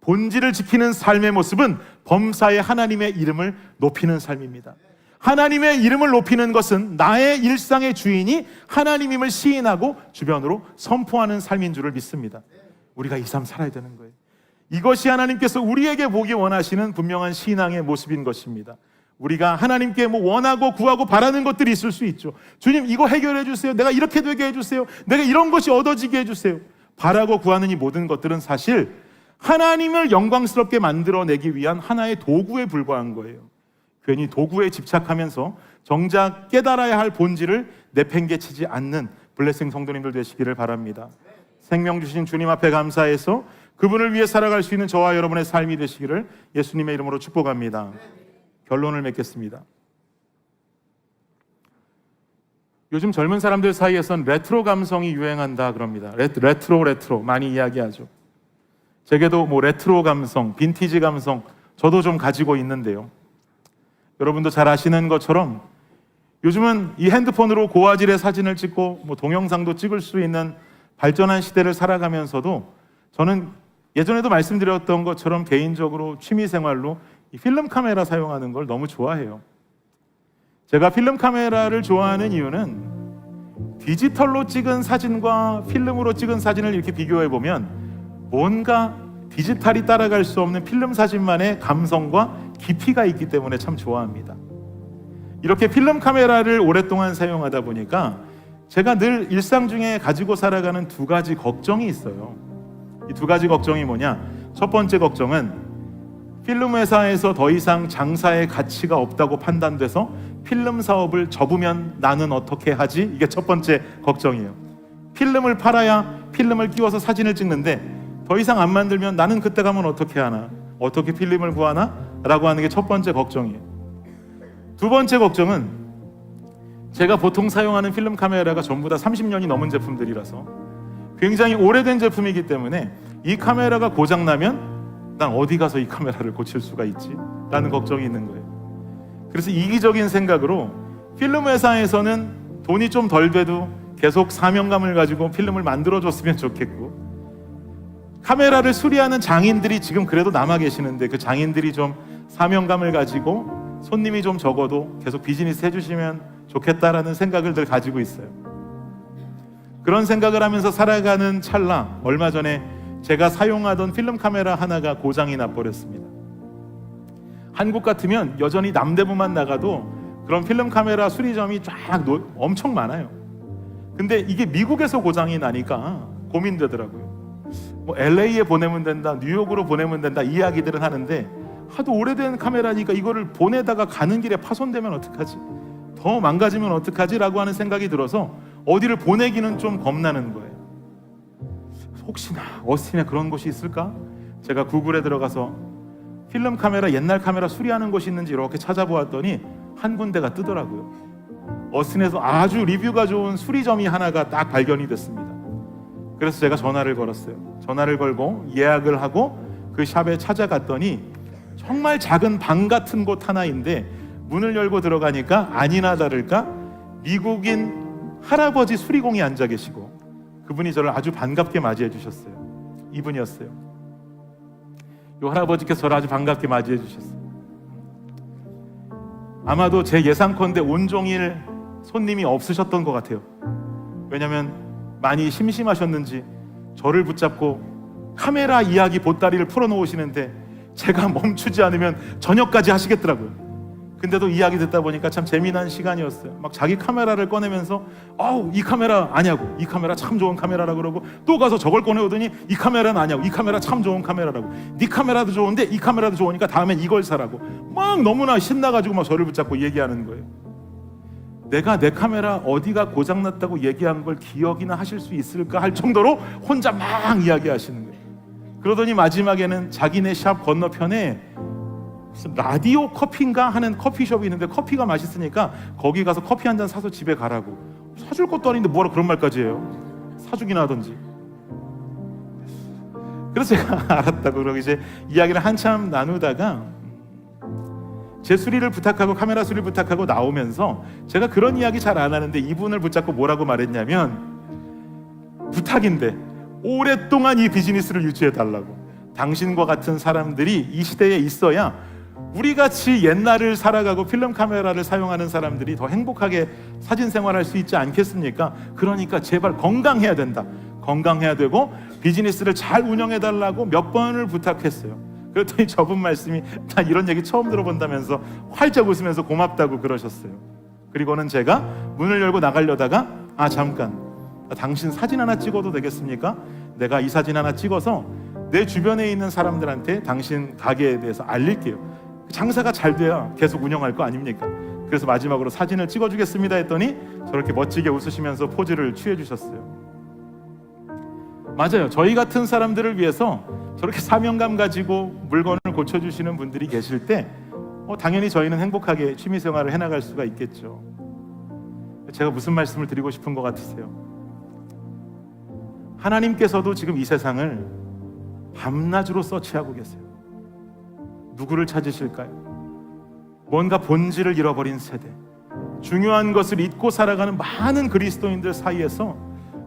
A: 본질을 지키는 삶의 모습은 범사에 하나님의 이름을 높이는 삶입니다. 하나님의 이름을 높이는 것은 나의 일상의 주인이 하나님임을 시인하고 주변으로 선포하는 삶인 줄을 믿습니다. 우리가 이 삶 살아야 되는 거예요. 이것이 하나님께서 우리에게 보기 원하시는 분명한 신앙의 모습인 것입니다. 우리가 하나님께 원하고 구하고 바라는 것들이 있을 수 있죠. 주님, 이거 해결해 주세요. 내가 이렇게 되게 해주세요. 내가 이런 것이 얻어지게 해주세요. 바라고 구하는 이 모든 것들은 사실 하나님을 영광스럽게 만들어내기 위한 하나의 도구에 불과한 거예요. 괜히 도구에 집착하면서 정작 깨달아야 할 본질을 내팽개치지 않는 블레싱 성도님들 되시기를 바랍니다. 생명 주신 주님 앞에 감사해서 그분을 위해 살아갈 수 있는 저와 여러분의 삶이 되시기를 예수님의 이름으로 축복합니다. 결론을 맺겠습니다. 요즘 젊은 사람들 사이에선 레트로 감성이 유행한다 그럽니다. 레트로 많이 이야기하죠. 제게도 레트로 감성, 빈티지 감성 저도 좀 가지고 있는데요. 여러분도 잘 아시는 것처럼 요즘은 이 핸드폰으로 고화질의 사진을 찍고 동영상도 찍을 수 있는 발전한 시대를 살아가면서도 저는 예전에도 말씀드렸던 것처럼 개인적으로 취미생활로 이 필름 카메라 사용하는 걸 너무 좋아해요. 제가 필름 카메라를 좋아하는 이유는 디지털로 찍은 사진과 필름으로 찍은 사진을 이렇게 비교해 보면 뭔가 디지털이 따라갈 수 없는 필름 사진만의 감성과 깊이가 있기 때문에 참 좋아합니다. 이렇게 필름 카메라를 오랫동안 사용하다 보니까 제가 늘 일상 중에 가지고 살아가는 두 가지 걱정이 있어요. 이 두 가지 걱정이 뭐냐? 첫 번째 걱정은 필름 회사에서 더 이상 장사의 가치가 없다고 판단돼서 필름 사업을 접으면 나는 어떻게 하지? 이게 첫 번째 걱정이에요. 필름을 팔아야 필름을 끼워서 사진을 찍는데 더 이상 안 만들면 나는 그때 가면 어떻게 하나? 어떻게 필름을 구하나? 라고 하는 게 첫 번째 걱정이에요. 두 번째 걱정은 제가 보통 사용하는 필름 카메라가 전부 다 30년이 넘은 제품들이라서 굉장히 오래된 제품이기 때문에 이 카메라가 고장나면 난 어디 가서 이 카메라를 고칠 수가 있지? 라는 걱정이 있는 거예요. 그래서 이기적인 생각으로 필름 회사에서는 돈이 좀 덜 돼도 계속 사명감을 가지고 필름을 만들어줬으면 좋겠고, 카메라를 수리하는 장인들이 지금 그래도 남아 계시는데 그 장인들이 좀 사명감을 가지고 손님이 좀 적어도 계속 비즈니스 해주시면 좋겠다라는 생각을 늘 가지고 있어요. 그런 생각을 하면서 살아가는 찰나 얼마 전에 제가 사용하던 필름 카메라 하나가 고장이 나버렸습니다. 한국 같으면 여전히 남대문만 나가도 그런 필름 카메라 수리점이 쫙 엄청 많아요. 근데 이게 미국에서 고장이 나니까 고민되더라고요. LA에 보내면 된다, 뉴욕으로 보내면 된다 이야기들은 하는데 하도 오래된 카메라니까 이거를 보내다가 가는 길에 파손되면 어떡하지? 더 망가지면 어떡하지? 라고 하는 생각이 들어서 어디를 보내기는 좀 겁나는 거예요. 혹시나 어스틴에 그런 곳이 있을까? 제가 구글에 들어가서 필름 카메라, 옛날 카메라 수리하는 곳이 있는지 이렇게 찾아보았더니 한 군데가 뜨더라고요. 어스틴에서 아주 리뷰가 좋은 수리점이 하나가 딱 발견이 됐습니다. 그래서 제가 전화를 걸었어요. 전화를 걸고 예약을 하고 그 샵에 찾아갔더니 정말 작은 방 같은 곳 하나인데 문을 열고 들어가니까 아니나 다를까 미국인 할아버지 수리공이 앉아 계시고 그분이 저를 아주 반갑게 맞이해 주셨어요. 이분이었어요. 이 할아버지께서 저를 아주 반갑게 맞이해 주셨어요. 아마도 제 예상컨대 온종일 손님이 없으셨던 것 같아요. 왜냐하면 많이 심심하셨는지 저를 붙잡고 카메라 이야기 보따리를 풀어놓으시는데 제가 멈추지 않으면 저녁까지 하시겠더라고요. 근데도 이야기 듣다 보니까 참 재미난 시간이었어요. 막 자기 카메라를 꺼내면서 이 카메라 아냐고, 이 카메라 참 좋은 카메라라고 그러고 또 가서 저걸 꺼내오더니 이 카메라는 아냐고, 이 카메라 참 좋은 카메라라고, 네 카메라도 좋은데 이 카메라도 좋으니까 다음엔 이걸 사라고 막 너무나 신나가지고 막 저를 붙잡고 얘기하는 거예요. 내가 내 카메라 어디가 고장났다고 얘기한 걸 기억이나 하실 수 있을까 할 정도로 혼자 막 이야기하시는 거예요. 그러더니 마지막에는 자기네 샵 건너편에 무슨 라디오 커피인가 하는 커피숍이 있는데 커피가 맛있으니까 거기 가서 커피 한 잔 사서 집에 가라고. 사줄 것도 아닌데 뭐라 그런 말까지 해요. 사주긴 하던지. 그래서 제가 알았다고 그러고 이제 이야기를 한참 나누다가 제 수리를 부탁하고 카메라 수리를 부탁하고 나오면서 제가 그런 이야기 잘 안 하는데 이분을 붙잡고 뭐라고 말했냐면, 부탁인데 오랫동안 이 비즈니스를 유지해 달라고. 당신과 같은 사람들이 이 시대에 있어야 우리같이 옛날을 살아가고 필름 카메라를 사용하는 사람들이 더 행복하게 사진 생활할 수 있지 않겠습니까? 그러니까 제발 건강해야 된다, 건강해야 되고 비즈니스를 잘 운영해 달라고 몇 번을 부탁했어요. 그랬더니 저분 말씀이, 나 이런 얘기 처음 들어본다면서 활짝 웃으면서 고맙다고 그러셨어요. 그리고는 제가 문을 열고 나가려다가, 잠깐, 당신 사진 하나 찍어도 되겠습니까? 내가 이 사진 하나 찍어서 내 주변에 있는 사람들한테 당신 가게에 대해서 알릴게요. 장사가 잘 돼야 계속 운영할 거 아닙니까? 그래서 마지막으로 사진을 찍어주겠습니다 했더니 저렇게 멋지게 웃으시면서 포즈를 취해 주셨어요. 맞아요. 저희 같은 사람들을 위해서 저렇게 사명감 가지고 물건을 고쳐주시는 분들이 계실 때 당연히 저희는 행복하게 취미생활을 해나갈 수가 있겠죠. 제가 무슨 말씀을 드리고 싶은 것 같으세요? 하나님께서도 지금 이 세상을 밤낮으로 서치하고 계세요. 누구를 찾으실까요? 뭔가 본질을 잃어버린 세대, 중요한 것을 잊고 살아가는 많은 그리스도인들 사이에서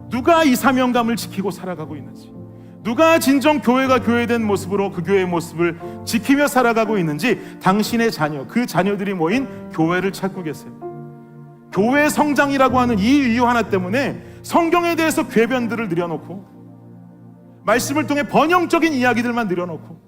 A: 누가 이 사명감을 지키고 살아가고 있는지, 누가 진정 교회가 교회된 모습으로 그 교회의 모습을 지키며 살아가고 있는지, 당신의 자녀, 그 자녀들이 모인 교회를 찾고 계세요. 교회 성장이라고 하는 이 이유 하나 때문에 성경에 대해서 궤변들을 늘여놓고 말씀을 통해 번영적인 이야기들만 늘여놓고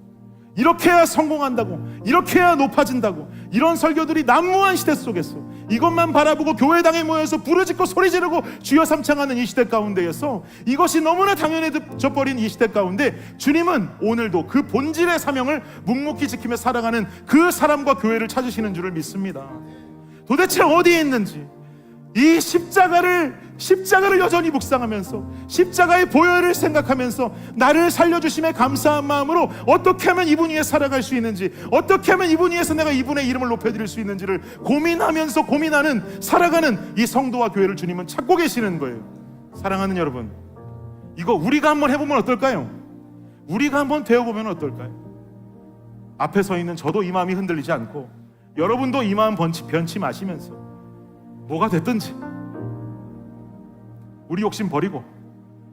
A: 이렇게 해야 성공한다고, 이렇게 해야 높아진다고, 이런 설교들이 난무한 시대 속에서 이것만 바라보고 교회당에 모여서 부르짖고 소리 지르고 주여 삼창하는 이 시대 가운데에서, 이것이 너무나 당연해져버린 이 시대 가운데 주님은 오늘도 그 본질의 사명을 묵묵히 지키며 살아가는 그 사람과 교회를 찾으시는 줄을 믿습니다. 도대체 어디에 있는지 이 십자가를 여전히 묵상하면서 십자가의 보혈을 생각하면서 나를 살려주심에 감사한 마음으로 어떻게 하면 이분 위에 살아갈 수 있는지, 어떻게 하면 이분 위에서 내가 이분의 이름을 높여드릴 수 있는지를 고민하면서 고민하는, 살아가는 이 성도와 교회를 주님은 찾고 계시는 거예요. 사랑하는 여러분, 이거 우리가 한번 해보면 어떨까요? 우리가 한번 되어보면 어떨까요? 앞에 서 있는 저도 이 마음이 흔들리지 않고 여러분도 이 마음 변치 마시면서 뭐가 됐든지 우리 욕심 버리고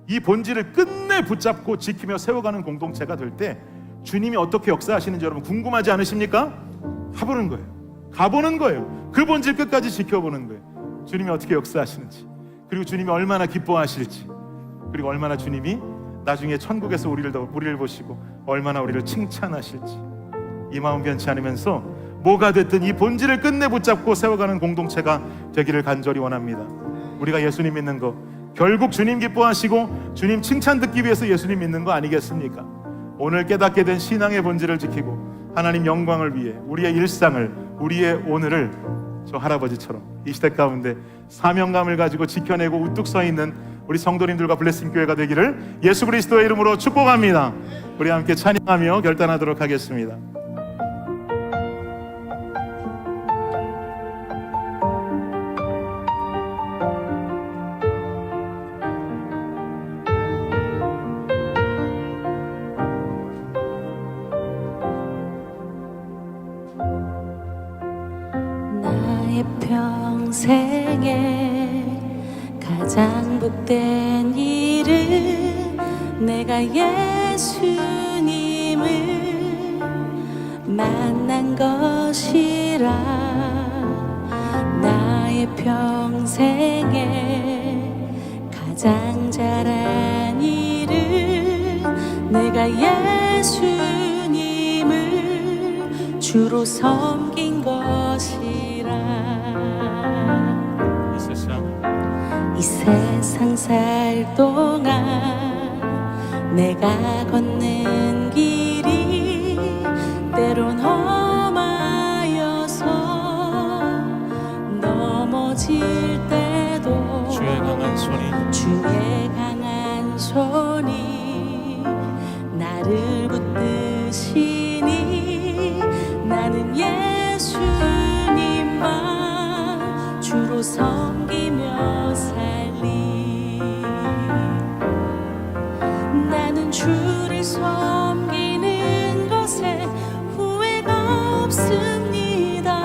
A: 이 본질을 끝내 붙잡고 지키며 세워가는 공동체가 될 때 주님이 어떻게 역사하시는지 여러분 궁금하지 않으십니까? 가보는 거예요. 가보는 거예요. 그 본질 끝까지 지켜보는 거예요. 주님이 어떻게 역사하시는지, 그리고 주님이 얼마나 기뻐하실지, 그리고 얼마나 주님이 나중에 천국에서 우리를 보시고 얼마나 우리를 칭찬하실지, 이 마음 변치 않으면서 뭐가 됐든 이 본질을 끝내 붙잡고 세워가는 공동체가 되기를 간절히 원합니다. 우리가 예수님 믿는 거 결국 주님 기뻐하시고 주님 칭찬 듣기 위해서 예수님 믿는 거 아니겠습니까? 오늘 깨닫게 된 신앙의 본질을 지키고 하나님 영광을 위해 우리의 일상을, 우리의 오늘을 저 할아버지처럼 이 시대 가운데 사명감을 가지고 지켜내고 우뚝 서 있는 우리 성도님들과 블레싱 교회가 되기를 예수 그리스도의 이름으로 축복합니다. 우리 함께 찬양하며 결단하도록 하겠습니다.
B: 평생에 가장 복된 일은 내가 예수님을 만난 것이라. 나의 평생에 가장 잘한 일은 내가 예수님을 주로 섬긴 것이라. 이 세상 살 동안 내가 걷는 길이 때론 험하여서 넘어질 때도 주의 강한 손이 나를 붙드시니 나는 예수님만 주로 섬기며 살리. 나는 주를 섬기는 것에 후회가 없습니다.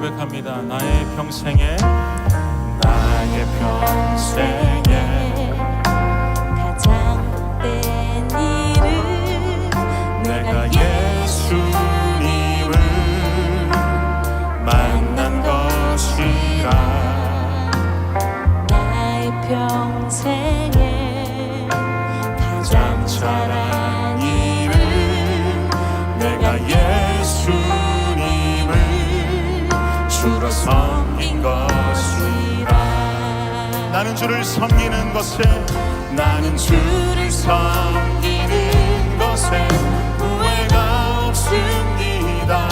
A: 고백합니다. 나의 평생에
B: 가장 된 일은
A: 내가 예수님을 만난 것이라.
B: 나의 평생에 가장 잘한 일은
A: 내가 예수님을 주로 섬긴 것이라. 나는 주를 섬기는 것에 나는 주를 섬기는 것에 후회가 없습니다.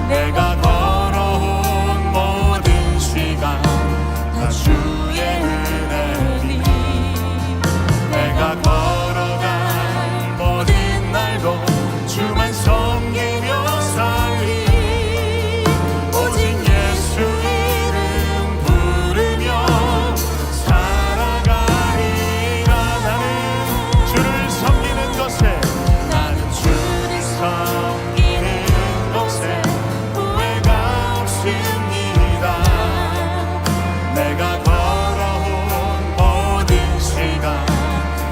A: 내가 걸어온 모든 시간 다 주의 은혜니 내가 걸어갈 모든 날도 주만 섬기며 살리. 오직 예수 이름 부르며 살아가리라. 나는 주를 섬기는 것에 나는 주를 섬기는 것에 후회가 없습니다. 내가 걸어온 모든 시간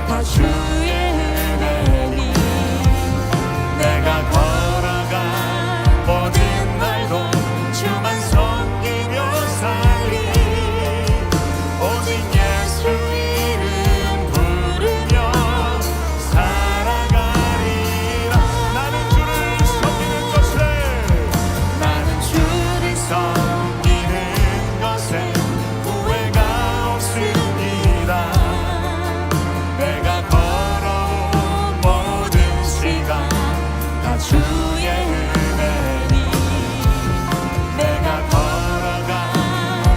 A: 다 주의 은혜니 내가 걸어간 모든 날도 주만 섬기며 살리. 오직 예수 이름 부르며 살아가리라. 나는 주를 섬기는 것에 나는 주를 섬기는 것에 후회가 없습니다. 내가 걸어온 모든 시간 다 주의 은혜니 내가 걸어간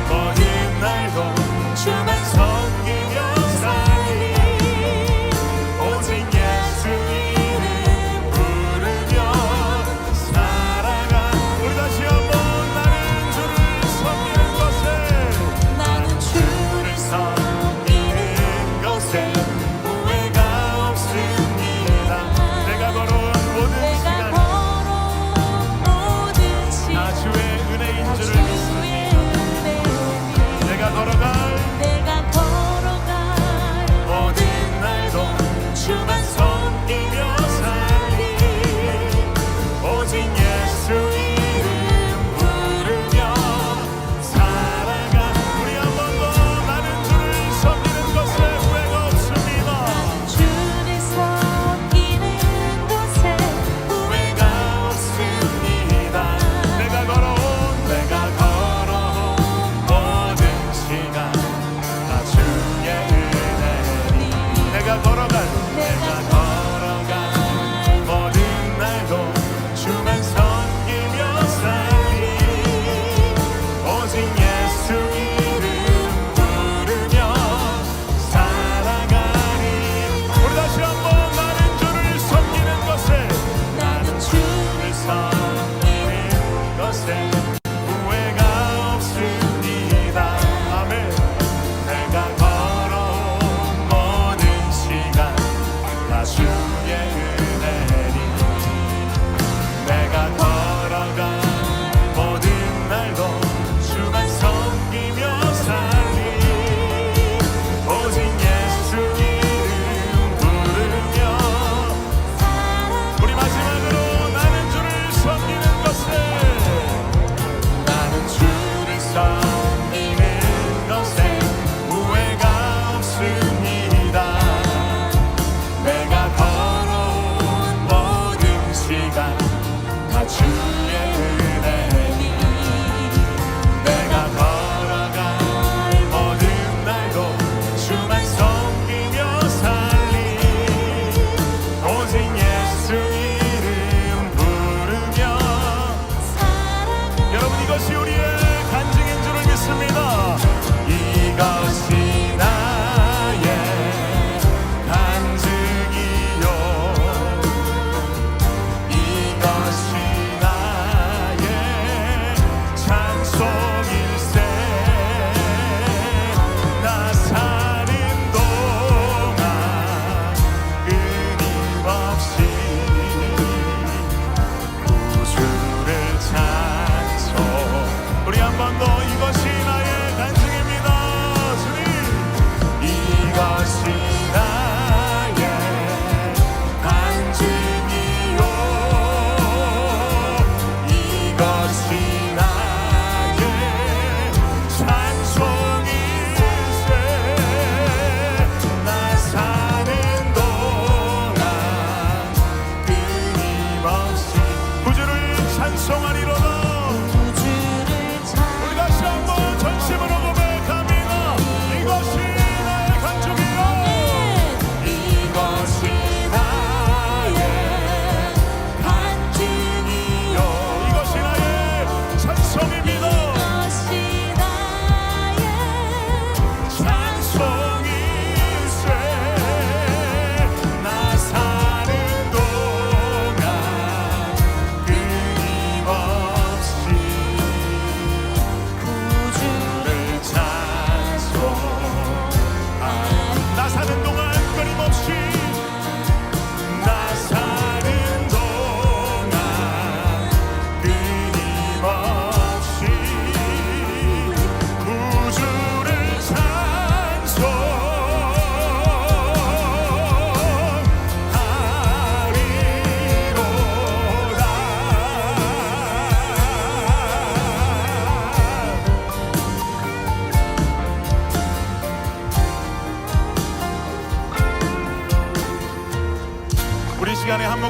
A: 모든 날도 주만 섬기며 살리. 오직 예수 이름 부르며 살아가. 우리 다시 한번 나는 주를 섬기는 것에
B: 나는
A: 주를 섬기는 것에 후회가 없습니다. 내가 걸어온 모든
B: 내가
A: 시간
B: 걸어온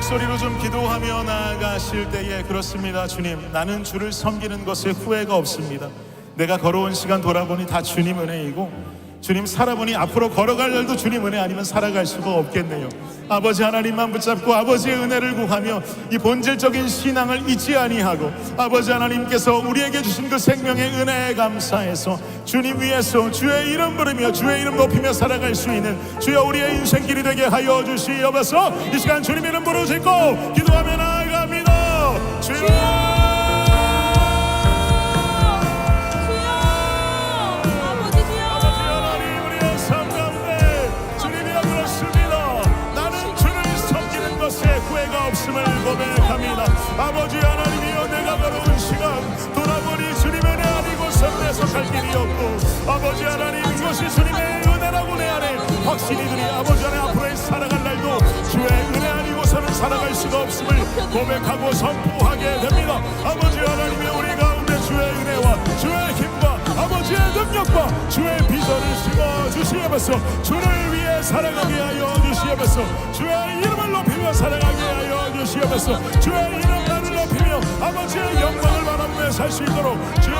A: 목소리로 좀 기도하며 나아가실 때에 그렇습니다. 주님, 나는 주를 섬기는 것에 후회가 없습니다. 내가 걸어온 시간 돌아보니 다 주님 은혜이고, 주님 살아보니 앞으로 걸어갈 날도 주님 은혜 아니면 살아갈 수가 없겠네요. 아버지 하나님만 붙잡고 아버지의 은혜를 구하며 이 본질적인 신앙을 잊지 아니하고, 아버지 하나님께서 우리에게 주신 그 생명의 은혜에 감사해서 주님 위해서 주의 이름 부르며 주의 이름 높이며 살아갈 수 있는 주여 우리의 인생길이 되게 하여 주시옵소서. 이 시간 주님 이름 부르짖고 기도하며 나아갑니다. 주여, 후회가 없음을 고백합니다. 아버지 하나님이여, 내가 걸어온 시간 돌아보니 주님의 은혜 아니고 선에서 갈 길이 없고, 아버지 하나님 이것이 주님의 은혜라고 내 안에 확신이 드니, 아버지 하나님 앞으로의 살아갈 날도 주의 은혜 아니고서는 살아갈 수가 없음을 고백하고 선포하게 됩니다. 아버지 하나님이 우리 가운데 주의 은혜와 주의 힘과 아버지의 능력과 주의 비전을 심어 주시옵소서. 주를 위해 살아가게 하여 주시옵소서. 주의 이름을 높이며 살아가게 하여 주시옵소서. 주의 이름 나를 높이며 아버지의 영광을 바라보며 살 수 있도록 주여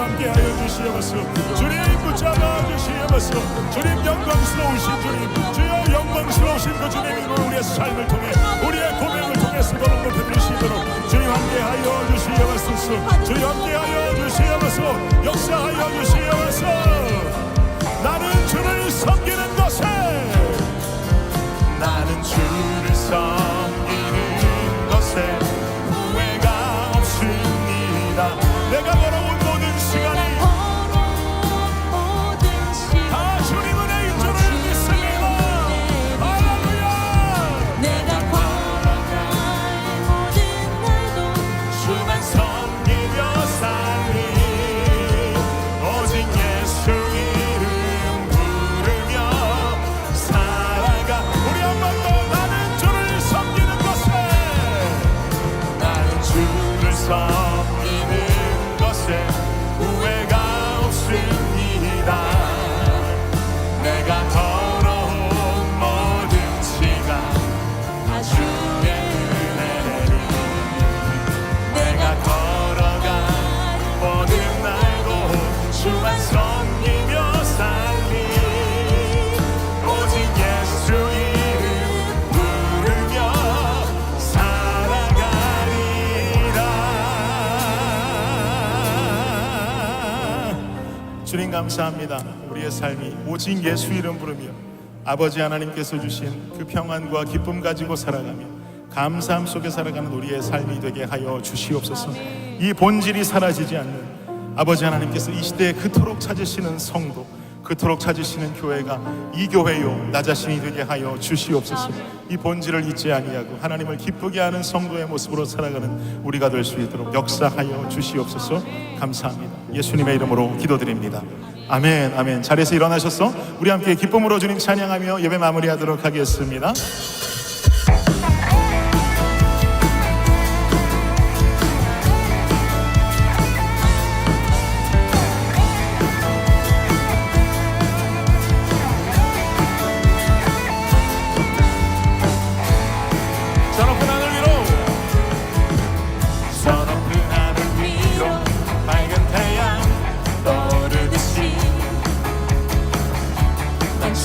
A: 함께 하여 주시옵소서. 주님 붙잡아 주시옵소서. 주님 영광스러우신 주님, 주여 영광스러우신 그 주님으로 우리의 삶을 통해 우리의 고백을 통해 쓰도록 높여주시도록 주님 함께 하여 주시옵소서. 주님 함께 하여 주시옵소서. 역사하여 주시옵소서. 나는 주를 섬기는 것에, 나는 주를 섬기는 것에 후회가 없습니다. 내가 걸어온 모든 시간이 다 주님 은혜인 줄을 믿습니다. 할렐루야.
B: 내가 걸어갈 모든 날도
A: 주만 섬기며 살리, 오직 예수 이름 부르며 살아가. 우리 한 번 더, 나는 주를 섬기는 것에, 나는 주를 섬기는 것에 후회가 없습니다. 내가 걸어온 모든 시간 다 주의 은혜니, 내가 걸어간 모든 날도 주만 섬기며 살리, 오직 예수 이름 부르며 살아가리라. 주님 감사합니다. 우리의 삶이 오직 예수 이름 부르며 아버지 하나님께서 주신 그 평안과 기쁨 가지고 살아가며 감사함 속에 살아가는 우리의 삶이 되게 하여 주시옵소서. 이 본질이 사라지지 않는 아버지 하나님께서 이 시대에 그토록 찾으시는 성도, 그토록 찾으시는 교회가 이 교회요 나 자신이 되게 하여 주시옵소서. 이 본질을 잊지 아니하고 하나님을 기쁘게 하는 성도의 모습으로 살아가는 우리가 될 수 있도록 역사하여 주시옵소서. 감사합니다. 예수님의 이름으로 기도드립니다. 아멘, 아멘. 자리에서 일어나셔서 우리 함께 기쁨으로 주님 찬양하며 예배 마무리하도록 하겠습니다.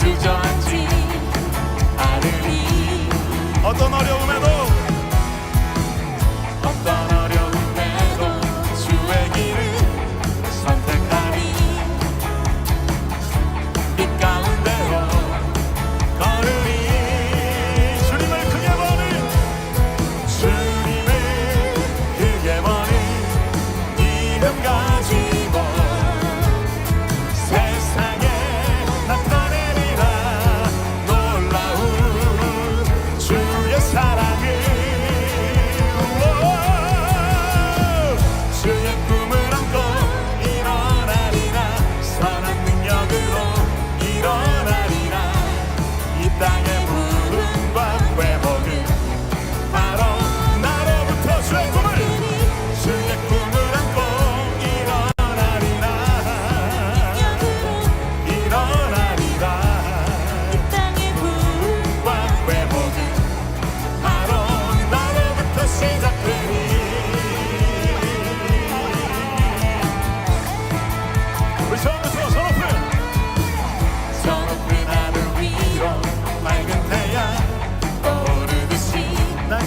B: 주저앉지 않으리.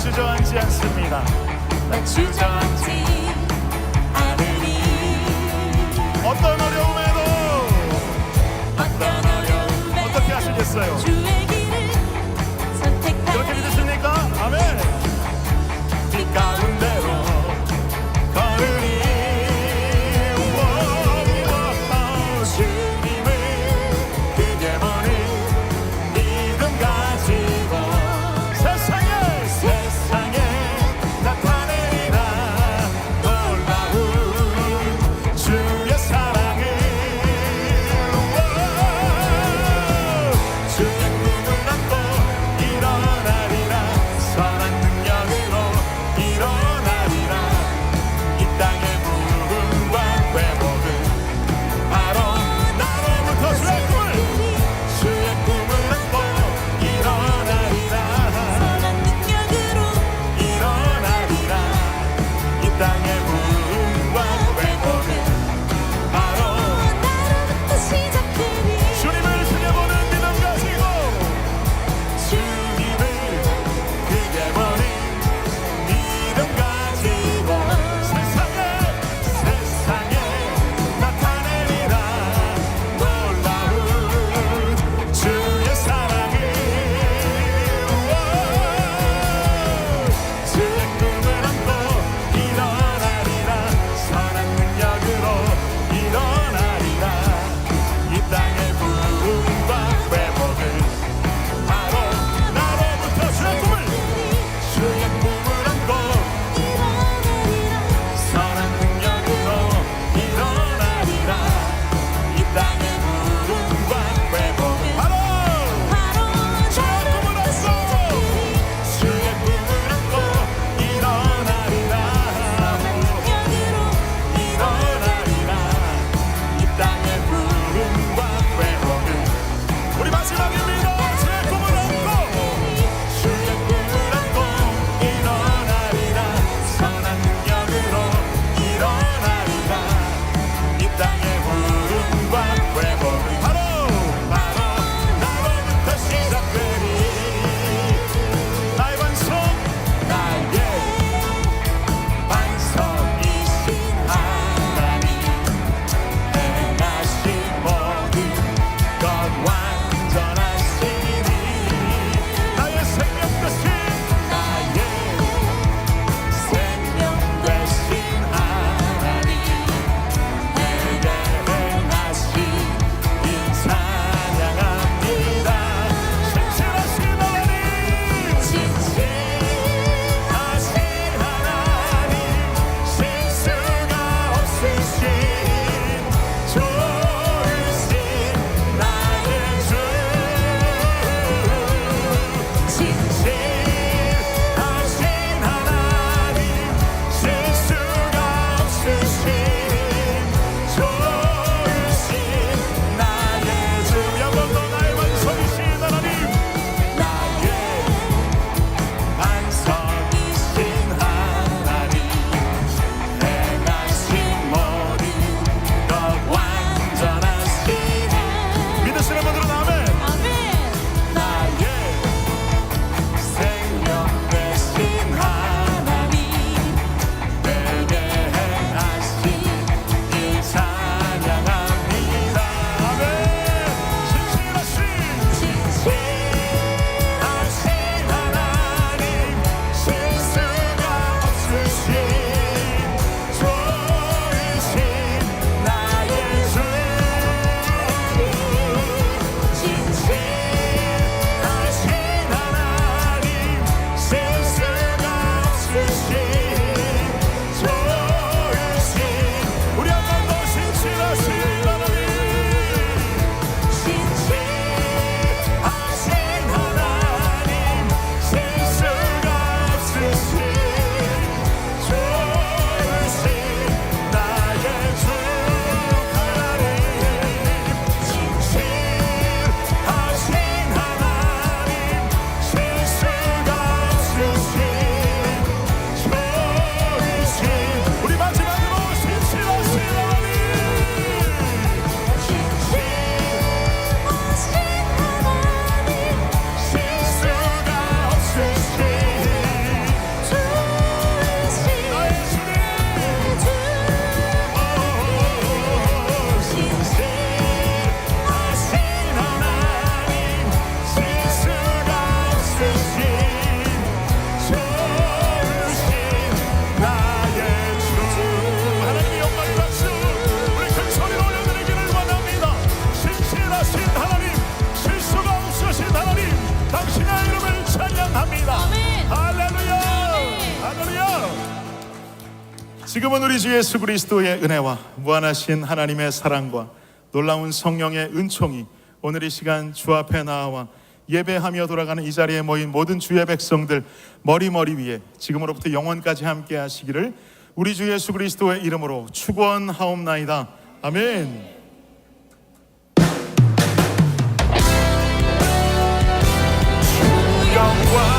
A: 주저앉지 않습니다.
B: 나 주저앉지 않으리.
A: 어떤 어려움에도
B: 어떤 어려움에
A: 어떻게 하시겠어요?
B: 주의 길을 선택하리.
A: 그렇게 믿으십니까? 아멘. 빛 가운데로 걸으리. 주님을 크게 보는 믿음 가지고 세상에 나타내리라. 놀라운 주의 사랑을 주님 지금은 우리 주 예수 그리스도의 은혜와 무한하신 하나님의 사랑과 놀라운 성령의 은총이 오늘 이 시간 주 앞에 나와 예배하며 돌아가는 이 자리에 모인 모든 주의 백성들 머리 위에 지금으로부터 영원까지 함께 하시기를 우리 주 예수 그리스도의 이름으로 축원하옵나이다. 아멘. 영광